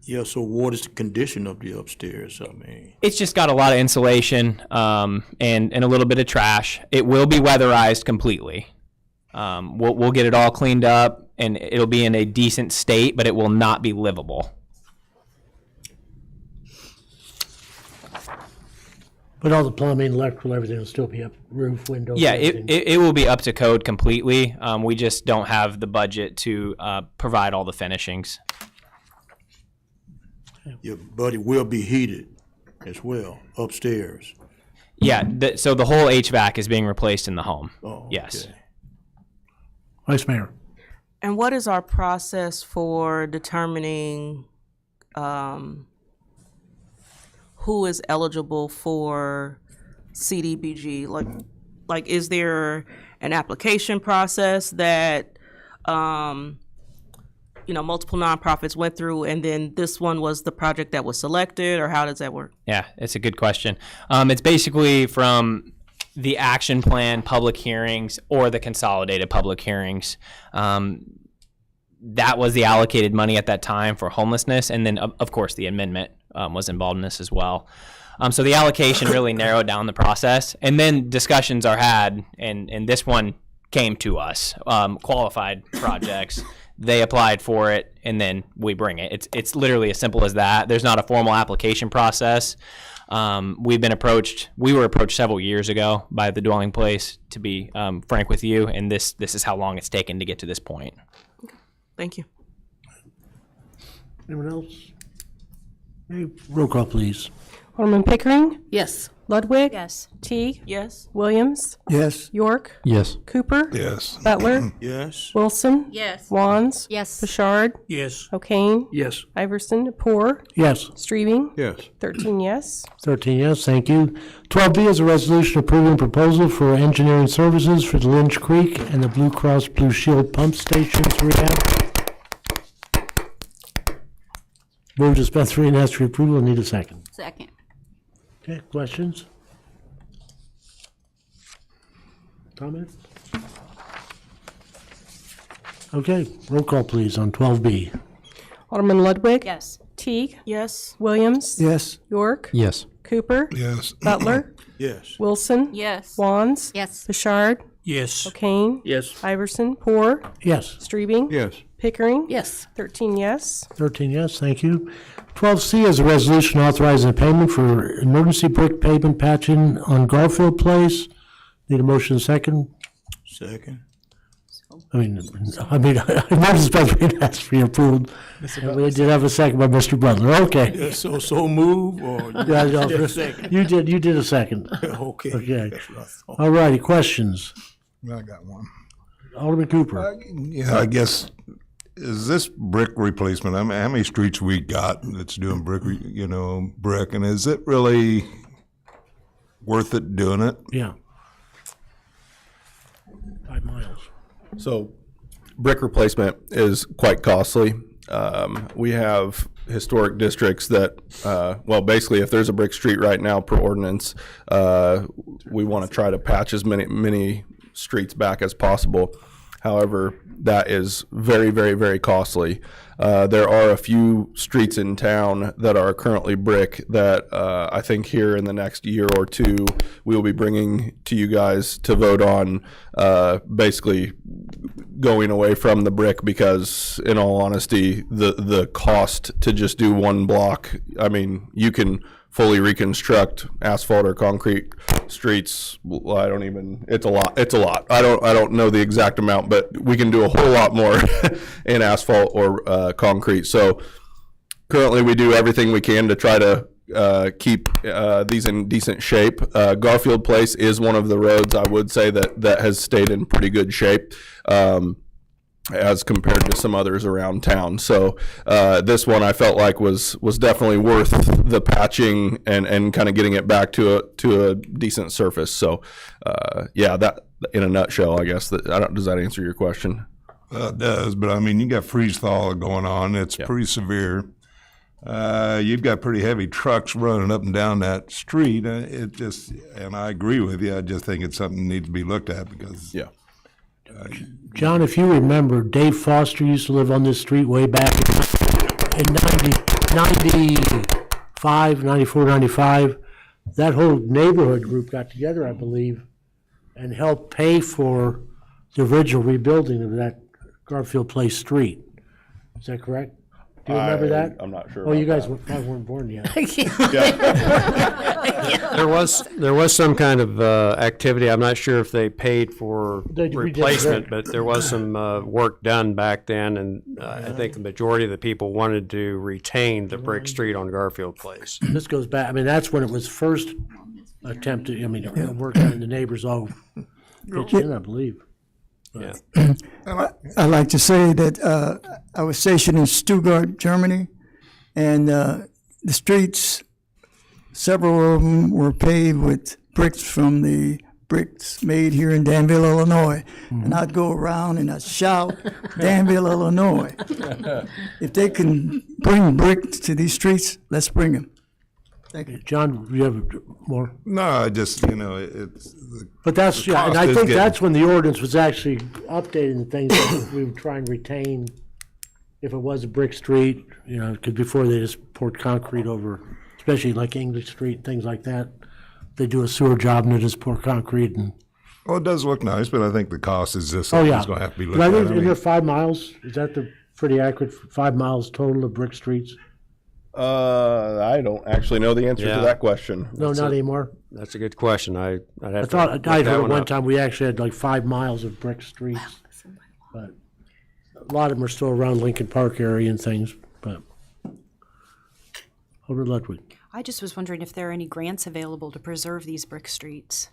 Yeah, so what is the condition of the upstairs? I mean, It's just got a lot of insulation and a little bit of trash. It will be weatherized completely. We'll get it all cleaned up, and it'll be in a decent state, but it will not be livable. But all the plumbing, electrical, everything will still be up, roof, windows. Yeah, everything. it will be up to code completely. We just don't have the budget to provide all the finishings. yeah, but it will be heated as well upstairs. Yeah, so the whole HVAC is being replaced in the home. Oh, Yes. okay. Vice Mayor. And what is our process for determining who is eligible for CDBG? Like, is there an application process that multiple nonprofits went through, and then this one was the project that was selected, or how does that work? Yeah, it's a good question. It's basically from the action plan, public hearings, or the consolidated public hearings. That was the allocated money at that time for homelessness, and then of course the amendment was involved in this as well. So the allocation really narrowed down the process, and then discussions are had, and this one came to us, qualified projects. They applied for it, and then we bring it. It's literally as simple as that. There's not a formal application process. We were approached several years ago by the dwelling place, to be frank with you, and this is how long it's taken to get to this point. Thank you. Anyone else? Hey, roll call, please. Alderman Pickering? Yes. Ludwig? Yes. Teague? Yes. Williams? Yes. York? Yes. Cooper? Yes. Butler? Yes. Wilson? Yes. Wands? Yes. Bouchard? Yes. O'Kane? Yes. Iverson? Poor? Yes. Streaming? Yes. 13 yes. 13 yes, thank you. 12B is a resolution approving proposal for engineering services for the Lynch Creek and the Blue Cross Blue Shield pump stations rehab. Move to dispense reading and ask for approval. Need a second. Second. Okay, questions? Comments? Okay, roll call, please, on 12B. Alderman Ludwig? Yes. Teague? Yes. Williams? Yes. York? Yes. Cooper? Yes. Butler? Yes. Wilson? Yes. Wands? Yes. Bouchard? Yes. O'Kane? Yes. Iverson? Poor? Yes. Streaming? Yes. Pickering? Yes. 13 yes. 13 yes, thank you. 12C is a resolution authorizing a payment for emergency brick pavement patching on Garfield Place. Need a motion second? Second. I mean, emergency special ask for your approval. And we did have a second by Mr. Butler, okay. Yeah, so move or Yeah, no, just a second? you did a second. Okay. Okay. That's what I thought. All righty, questions? I got one. Alderman Cooper. Yeah, I guess, is this brick replacement, I mean, how many streets we got that's doing brick, brick, and is it really worth it doing it? Yeah. 5 miles. So, brick replacement is quite costly. We have historic districts that, basically, if there's a brick street right now per ordinance, we want to try to patch as many streets back as possible. However, that is very, very, very costly. There are a few streets in town that are currently brick that I think here in the next year or two we will be bringing to you guys to vote on, basically going away from the brick, because in all honesty, the cost to just do one block, I mean, you can fully reconstruct asphalt or concrete streets. It's a lot. I don't know the exact amount, but we can do a whole lot more in asphalt or concrete. So currently we do everything we can to try to keep these in decent shape. Garfield Place is one of the roads I would say that has stayed in pretty good shape, as compared to some others around town. So this one I felt like was definitely worth the patching and kind of getting it back to a decent surface. So that in a nutshell, I guess. Does that answer your question? It does, but I mean, you got freeze thaw going on. It's pretty severe. you've got pretty heavy trucks running up and down that street. And I agree with you. I just think it's something that needs to be looked at because. Yeah. John, if you remember, Dave Foster used to live on this street way back in 95, 94, 95. That whole neighborhood group got together, I believe, and helped pay for the original rebuilding of that Garfield Place street. Is that correct? Do you remember that? I'm not sure. Oh, you about guys probably weren't born yet. There was some kind of activity. I'm not sure if they paid for replacement, but there was some work done back then, and I think the majority of the people wanted to retain the brick street on Garfield Place. This goes back, I mean, that's when it was first attempted, I mean, it worked out and the neighbors all pitched in, I believe. Yeah. I'd like to say that I was stationed in Stuttgart, Germany, and the streets, several of them were paved with bricks from the bricks made here in Danville, Illinois. And I'd go around and I'd shout, Danville, Illinois. If they can bring bricks to these streets, let's bring them. Thank you. John, do you have more? No, I just, it's. But that's, the yeah, and cost I is think getting- that's when the ordinance was actually updating the things that we would try and retain if it was a brick street, because before they just poured concrete over, especially like English Street, things like that. They do a sewer job and they just pour concrete and. Well, it does look nice, but I think the cost is just Oh, something yeah. that's going to have to be But looked I at. think, I isn't there mean, 5 miles? Is that the pretty accurate, 5 miles total of brick streets? I don't actually know the answer to that question. No, not anymore. That's a good question. I'd have I to thought, look I that heard one one up. time we actually had like 5 miles of brick streets. But a lot of them are still around Lincoln Park area and things, but. Alder Ludwig. I just was wondering if there are any grants available to preserve these brick streets.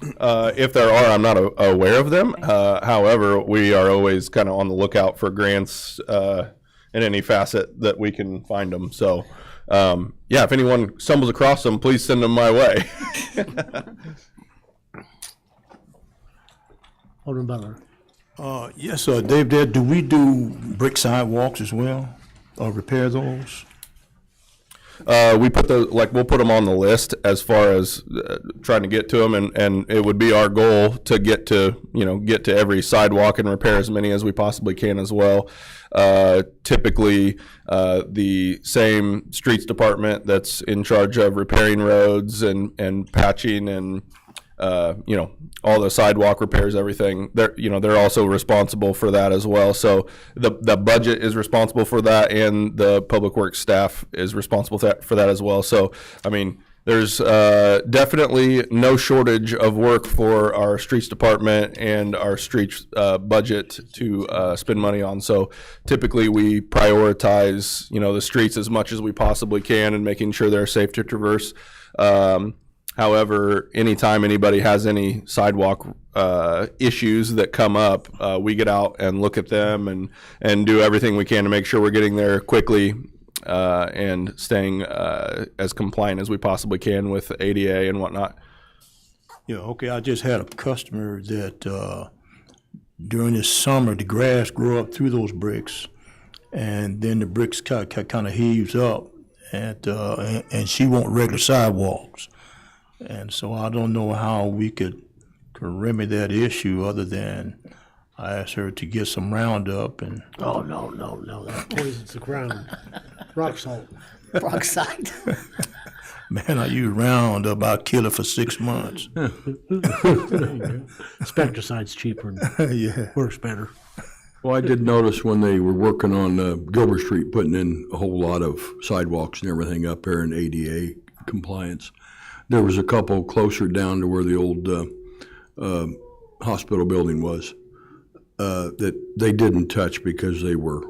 If there are, I'm not aware of them. However, we are always kind of on the lookout for grants in any facet that we can find them. So, yeah, if anyone stumbles across them, please send them my way. Alderman Butler. Yes, Dave, do we do brick sidewalks as well, or repair those? We put we'll put them on the list as far as trying to get to them, and it would be our goal to get to every sidewalk and repair as many as we possibly can as well. Typically, the same streets department that's in charge of repairing roads and patching and all the sidewalk repairs, everything, they're also responsible for that as well. So the budget is responsible for that, and the public works staff is responsible for that as well. So, I mean, there's definitely no shortage of work for our streets department and our streets budget to spend money on. So typically we prioritize, the streets as much as we possibly can and making sure they're safe to traverse. However, anytime anybody has any sidewalk issues that come up, we get out and look at them and do everything we can to make sure we're getting there quickly and staying as compliant as we possibly can with ADA and whatnot. Yeah, okay, I just had a customer that during this summer, the grass grew up through those bricks, and then the bricks kind of heaves up, and she want regular sidewalks. And so I don't know how we could remedy that issue other than I asked her to get some Roundup and. Oh, no, that poisons the ground. Rock salt. Rock side. Man, I use Roundup, I'll kill it for 6 months. Spectricide's cheaper and Yeah. works better. Well, I did notice when they were working on Gilbert Street, putting in a whole lot of sidewalks and everything up there in ADA compliance. There was a couple closer down to where the old hospital building was that they didn't touch because they were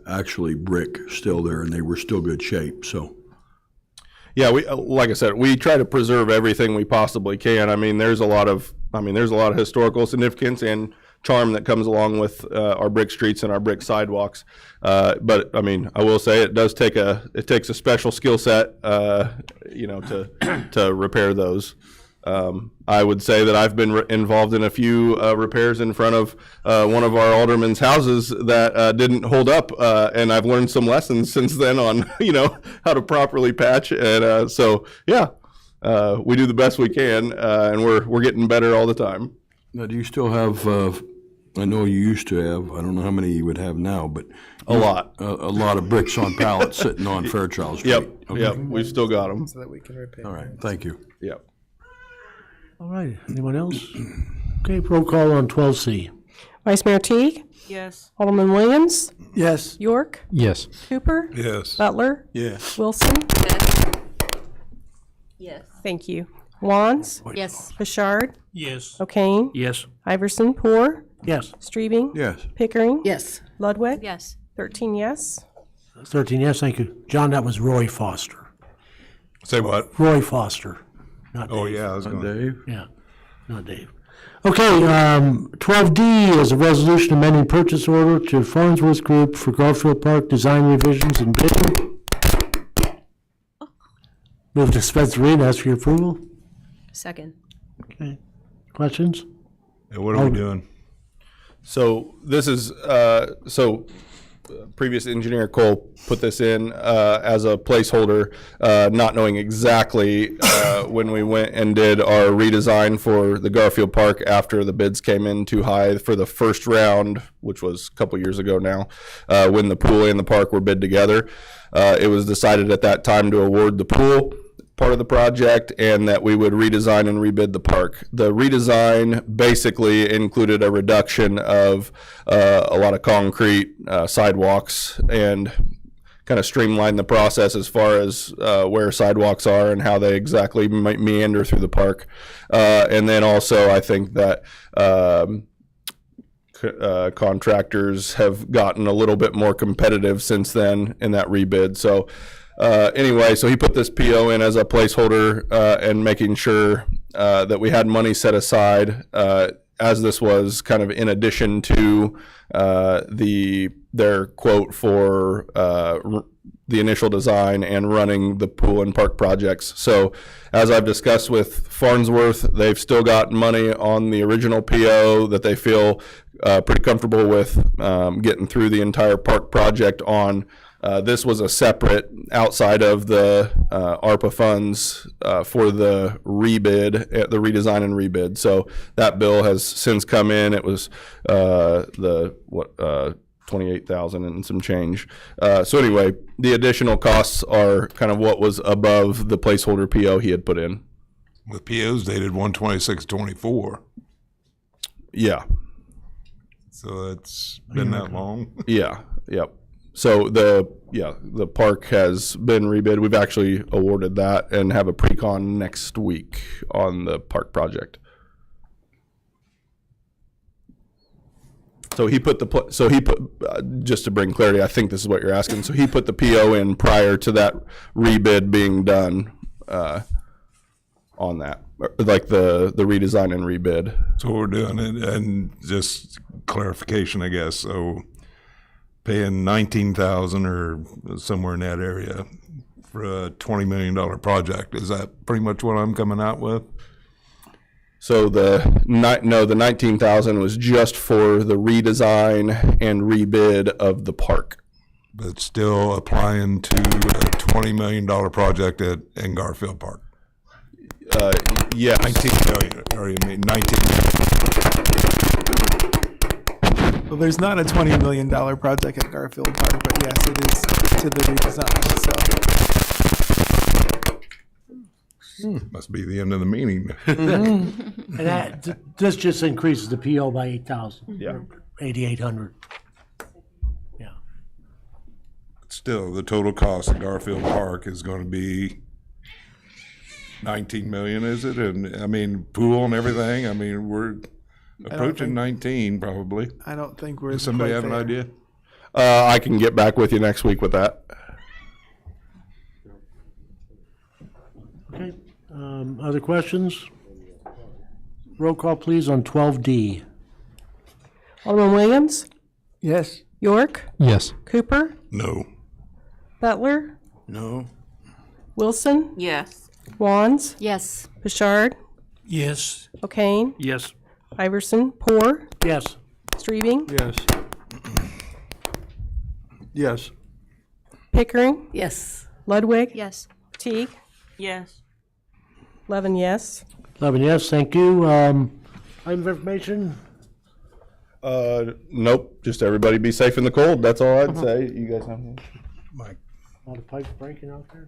actually brick still there and they were still good shape. So, yeah, we like I said, we try to preserve everything we possibly can. I mean, there's a lot of historical significance and charm that comes along with our brick streets and our brick sidewalks. But I mean, I will say it takes a special skill set, to repair those. I would say that I've been involved in a few repairs in front of one of our aldermen's houses that didn't hold up, and I've learned some lessons since then on how to properly patch. And so yeah, we do the best we can, and we're getting better all the time. Now, do you still have? I know you used to have. I don't know how many you would have now, but a lot. A lot of bricks on pallets sitting on Fairchild Street. Yep. Okay. Yep. We've still got them. So that we can repair. All right. Thank you. Yep. All right, anyone else? Okay, roll call on 12C. Vice Mayor Teague? Yes. Alderman Williams? Yes. York? Yes. Cooper? Yes. Butler? Yes. Wilson? Yes. Thank you. Wands? Yes. Bouchard? Yes. O'Kane? Yes. Iverson? Poor? Yes. Strebing? Yes. Pickering? Yes. Ludwig? Yes. 13 yes. 13 yes, thank you. John, that was Roy Foster. Say what? Roy Foster, not Dave. Oh, yeah, I was going to. Dave? Yeah, not Dave. Okay, 12D is a resolution amending purchase order to Farnsworth Group for Garfield Park design revisions and bidding. Move to suspense the reading, ask for your approval. Second. Okay, questions? Yeah, what are we doing? So this is previous engineer Cole put this in as a placeholder, not knowing exactly when we went and did our redesign for the Garfield Park after the bids came in too high for the first round, which was a couple years ago now, when the pool and the park were bid together. It was decided at that time to award the pool part of the project and that we would redesign and rebid the park. The redesign basically included a reduction of a lot of concrete, sidewalks, and kind of streamline the process as far as where sidewalks are and how they exactly might meander through the park. And then also I think that contractors have gotten a little bit more competitive since then in that rebid. So anyway, so he put this PO in as a placeholder and making sure that we had money set aside as this was kind of in addition to their quote for the initial design and running the pool and park projects. So as I've discussed with Farnsworth, they've still got money on the original PO that they feel pretty comfortable with getting through the entire park project on. This was a separate, outside of the ARPA funds for the rebid, the redesign and rebid. So that bill has since come in. It was $28,000 and some change. So anyway, the additional costs are kind of what was above the placeholder PO he had put in. The PO's dated 1/26/24. Yeah. So it's been that long? Yeah, yep. So the park has been rebid. We've actually awarded that and have a pre-con next week on the park project. So he put just to bring clarity, I think this is what you're asking. So he put the PO in prior to that rebid being done on that, like the redesign and rebid. So we're doing it, and just clarification, I guess. So paying $19,000 or somewhere in that area for a $20 million project. Is that pretty much what I'm coming out with? So the $19,000 was just for the redesign and rebid of the park. But still applying to a $20 million project in Garfield Park. Yes. 19 million, or you mean 19 million. Well, there's not a $20 million project at Garfield Park, but yes, it is to the redesign, Must be the end of the meeting. And this just increases the PO by 8,000. Yeah. 8,800. Still, the total cost of Garfield Park is going to be 19 million, is it? And I mean, pool and everything. I mean, we're approaching 19 probably. I don't think we're. Does somebody have an idea? I can get back with you next week with that. Okay, other questions? Roll call, please, on 12D. Alderman Williams? Yes. York? Yes. Cooper? No. Butler? No. Wilson? Yes. Wands? Yes. Bouchard? Yes. O'Kane, Yes. Iverson, Poor, Yes. Streebing, Yes. Yes. Pickering, Yes. Ludwig, Yes. Teague, Yes. 11 yes. 11 yes, thank you. Item of information? Nope, just everybody be safe in the cold. That's all I'd say. You guys have anything? A lot of pipes breaking out there?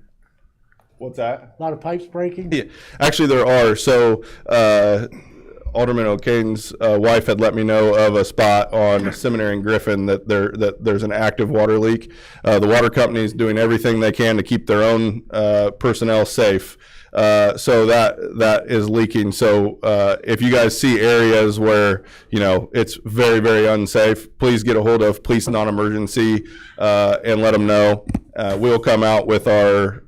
What's that? A lot of pipes breaking? Yeah, actually there are. So Alderman O'Kane's wife had let me know of a spot on Seminary and Griffin that there's an active water leak. The water company is doing everything they can to keep their own personnel safe. So that is leaking. So if you guys see areas where it's very, very unsafe, please get a hold of Police Non-Emergency and let them know. We'll come out with our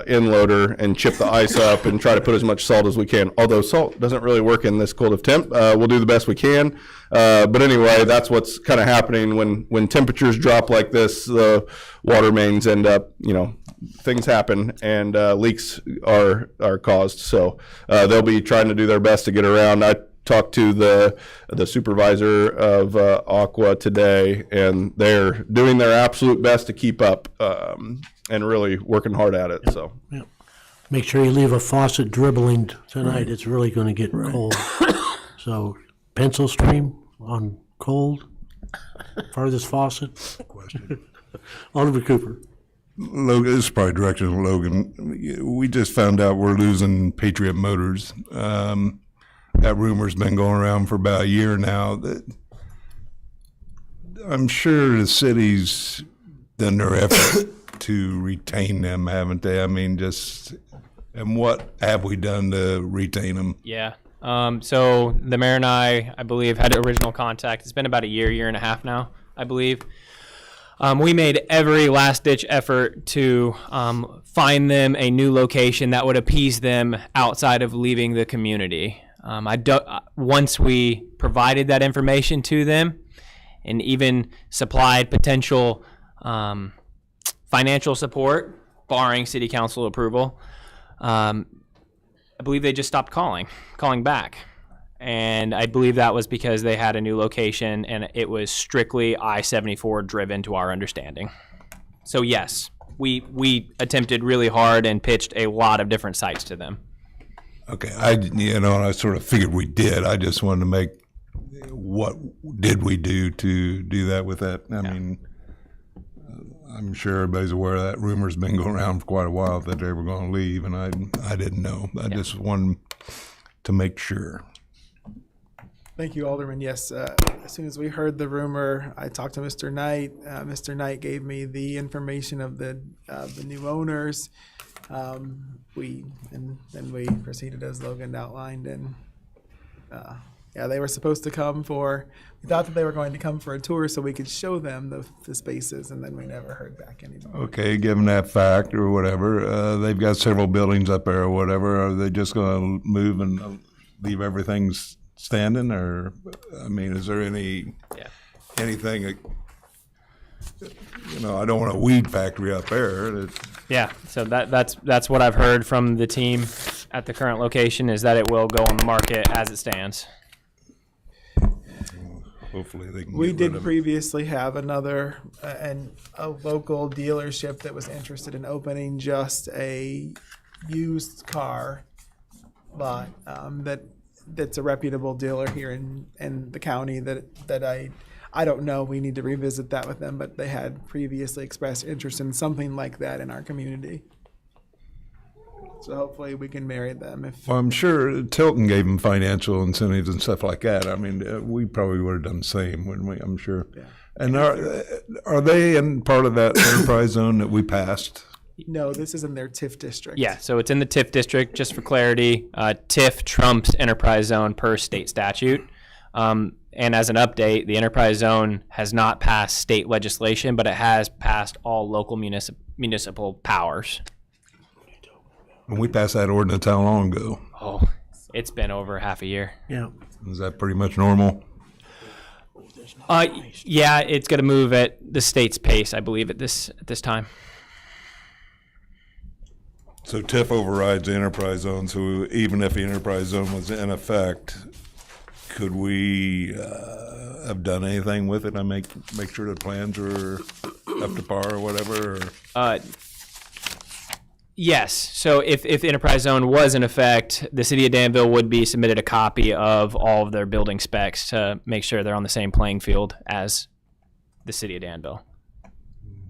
inloader and chip the ice up and try to put as much salt as we can. Although salt doesn't really work in this cold of temp, we'll do the best we can. But anyway, that's what's kind of happening when temperatures drop like this. The water mains end up, things happen and leaks are caused. So they'll be trying to do their best to get around. I talked to the supervisor of Aqua today, and they're doing their absolute best to keep up and really working hard at it. So Make sure you leave a faucet dribbling tonight. It's really going to get cold. So pencil stream on cold, farthest faucet. Question. Alderman Cooper. Logan, this is probably directed to Logan. We just found out we're losing Patriot Motors. That rumor's been going around for about a year now. That I'm sure the city's done their effort to retain them, haven't they? I mean, and what have we done to retain them? Yeah. So the mayor and I believe, had original contact. It's been about a year and a half now, I believe. We made every last-ditch effort to find them a new location that would appease them outside of leaving the community. Once we provided that information to them and even supplied potential financial support, barring city council approval, I believe they just stopped calling back. And I believe that was because they had a new location and it was strictly I-74 driven, to our understanding. So yes, we attempted really hard and pitched a lot of different sites to them. Okay, I sort of figured we did. I just wanted to make, what did we do to do that with that? I mean, I'm sure everybody's aware of that. Rumor's been going around for quite a while that they were going to leave, and I didn't know. I just wanted to make sure. Thank you, Alderman. Yes, as soon as we heard the rumor, I talked to Mr. Knight. Mr. Knight gave me the information of the new owners. Then we proceeded as Logan outlined, and they were supposed to come we thought that they were going to come for a tour so we could show them the spaces, and then we never heard back anymore. Okay, given that fact or whatever, they've got several buildings up there or whatever. Are they just going to move and leave everything standing, or I mean, is there anything that, I don't want a weed factory up there. Yeah, so that's what I've heard from the team at the current location, is that it will go on the market as it stands. Hopefully they can. We did previously have a local dealership that was interested in opening just a used car lot that's a reputable dealer here in the county that I don't know. We need to revisit that with them, but they had previously expressed interest in something like that in our community. So hopefully we can marry them. Well, I'm sure Tilton gave them financial incentives and stuff like that. I mean, we probably would have done the same, wouldn't we? I'm sure. Yeah. And are they in part of that enterprise zone that we passed? No, this is in their TIF district. Yeah, so it's in the TIF district. Just for clarity, TIF trumps enterprise zone per state statute. And as an update, the enterprise zone has not passed state legislation, but it has passed all local municipal powers. When we passed that ordinance, how long ago? Oh, it's been over half a year. Yeah. Is that pretty much normal? Yeah, it's going to move at the state's pace, I believe, at this time. So TIF overrides the enterprise zone, so even if the enterprise zone was in effect, could we have done anything with it? I make sure the plans are up to par or whatever? Or? Yes. So if enterprise zone was in effect, the city of Danville would be submitted a copy of all of their building specs to make sure they're on the same playing field as the city of Danville.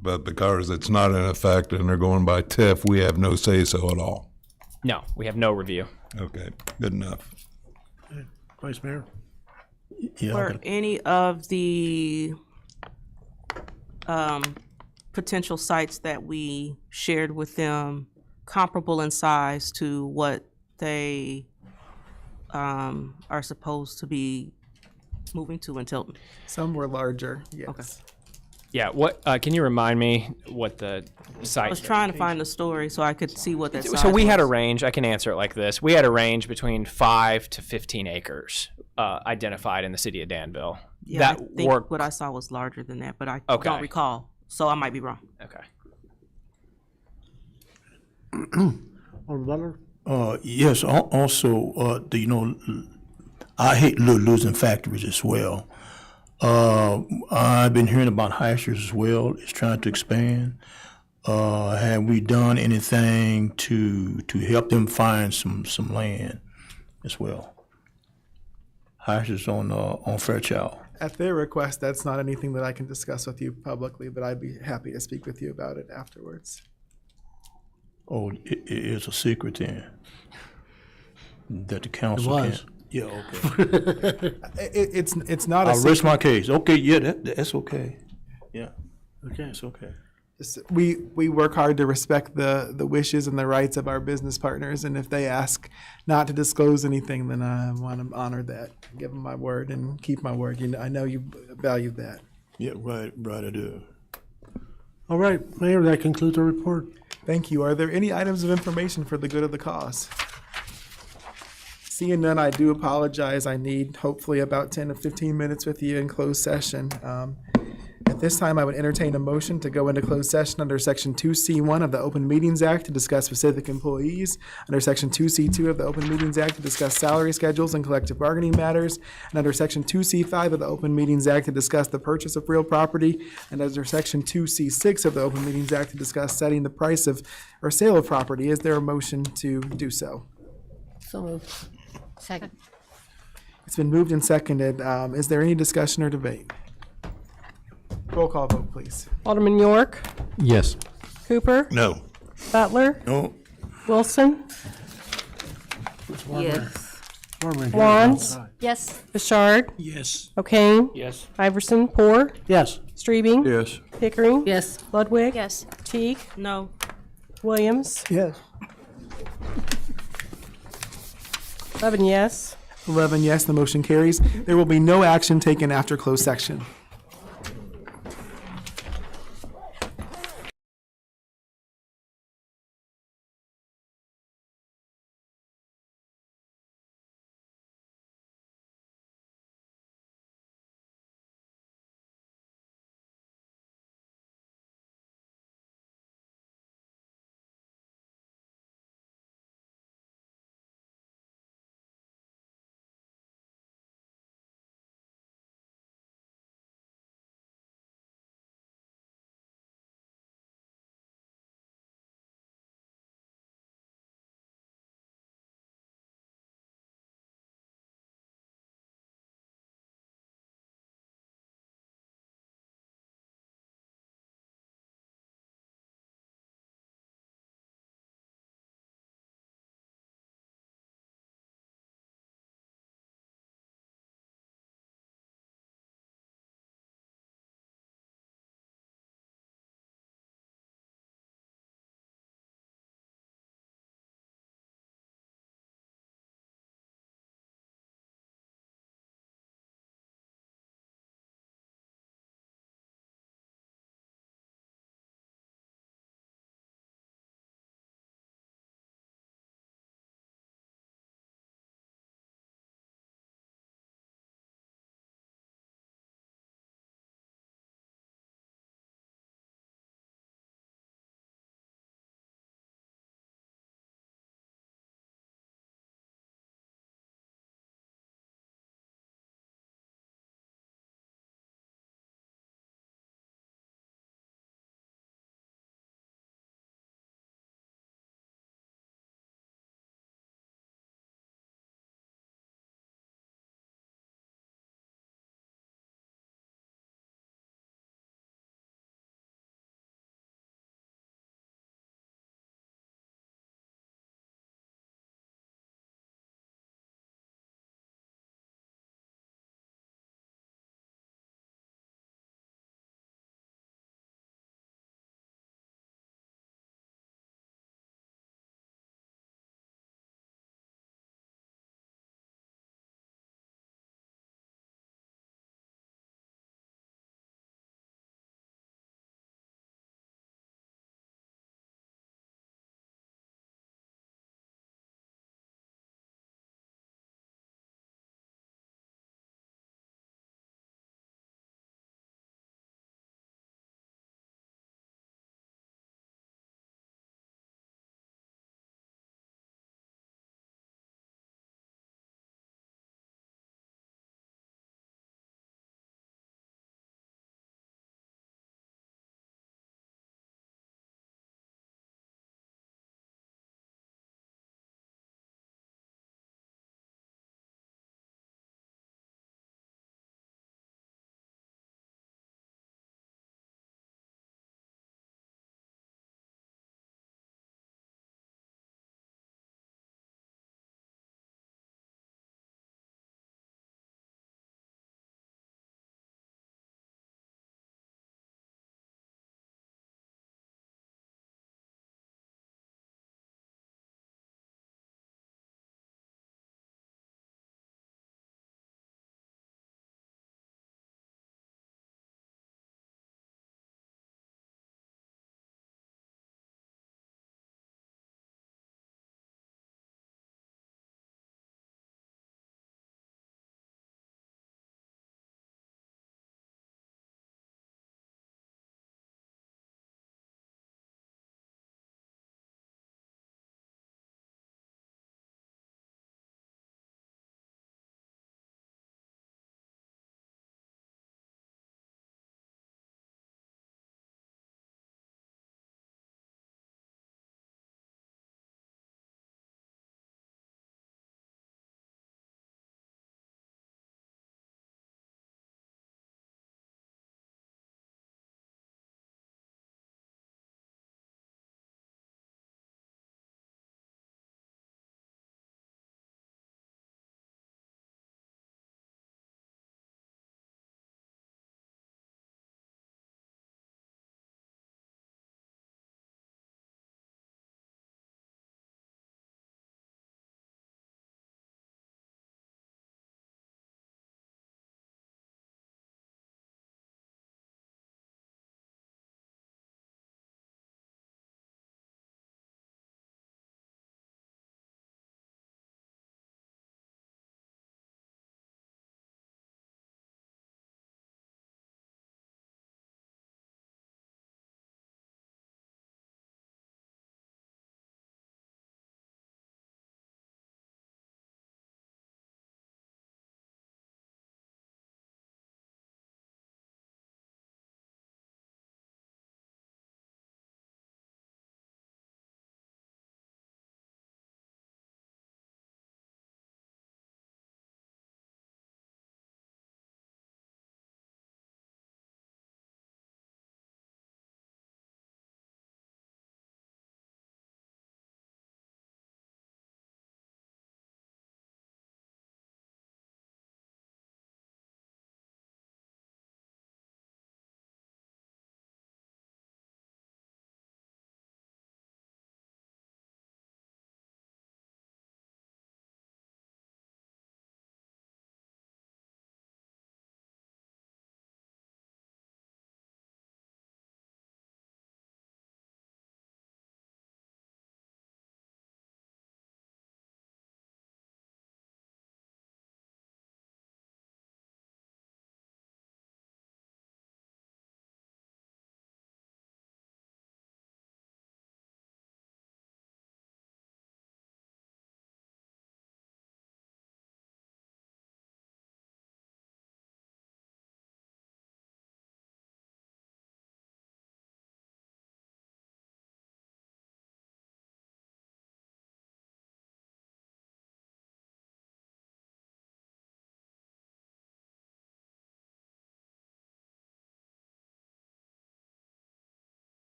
But because it's not in effect and they're going by TIF, we have no say-so at all. No, we have no review. Okay, good enough. Vice Mayor? Were any of the potential sites that we shared with them comparable in size to what they are supposed to be moving to in Tilton? Some were larger, yes. Okay. Yeah. What? Can you remind me what the site? I was trying to find the story so I could see what that size So we had a was. range. I can answer it like this. We had a range between 5 to 15 acres identified in the city of Danville. Yeah, that I think work. what I saw was larger than that, but I Okay. don't recall, so I might be wrong. Okay. Alderman Butler? Yes, also, I hate losing factories as well. I've been hearing about Hyshers as well. It's trying to expand. Have we done anything to help them find some land as well? Hyshers on Fairchild. At their request, that's not anything that I can discuss with you publicly, but I'd be happy to speak with you about it afterwards. Oh, it's a secret then that the council was. can't. Yeah, okay. It's not a I'll rest secret. my case. Okay, yeah, that's okay. Yeah, okay, it's okay. We work hard to respect the wishes and the rights of our business partners, and if they ask not to disclose anything, then I want to honor that, give them my word, and keep my word. I know you value that. Yeah, right, I do. All right, Mayor, that concludes our report. Thank you. Are there any items of information for the good of the cause? Seeing none, I do apologize. I need hopefully about 10 to 15 minutes with you in closed session. At this time, I would entertain a motion to go into closed session under Section 2C1 of the Open Meetings Act to discuss specific employees, under Section 2C2 of the Open Meetings Act to discuss salary schedules and collective bargaining matters, and under Section 2C5 of the Open Meetings Act to discuss the purchase of real property, and under Section 2C6 of the Open Meetings Act to discuss setting the price of or sale of property. Is there a motion to do so? So moved. Second. It's been moved and seconded. Is there any discussion or debate? Roll call vote, please. Alderman York, Yes. Cooper, No. Butler, No. Wilson, Yes. Wands, Yes. Bouchard, Yes. O'Kane, Yes. Iverson, Poor, Yes. Streebing, Yes. Pickering, Yes. Ludwig, Yes. Teague, No. Williams, Yes. 11 yes. 11 yes, the motion carries. There will be no action taken after closed section.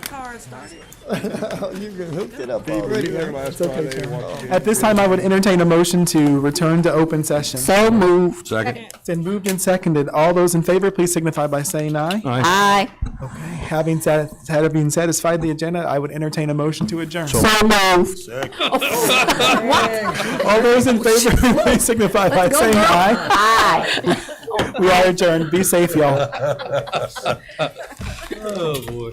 car started. You can hook it up already. It's okay, Chairman. At this time, I would entertain a motion to return to open session. So moved. Second. It's been moved and seconded. All those in favor, please signify by saying aye. Aye. Okay, having satisfied the agenda, I would entertain a motion to adjourn. So moved. All those in favor, please signify by saying aye. Aye. We are adjourned. Be safe, y'all. Oh, boy.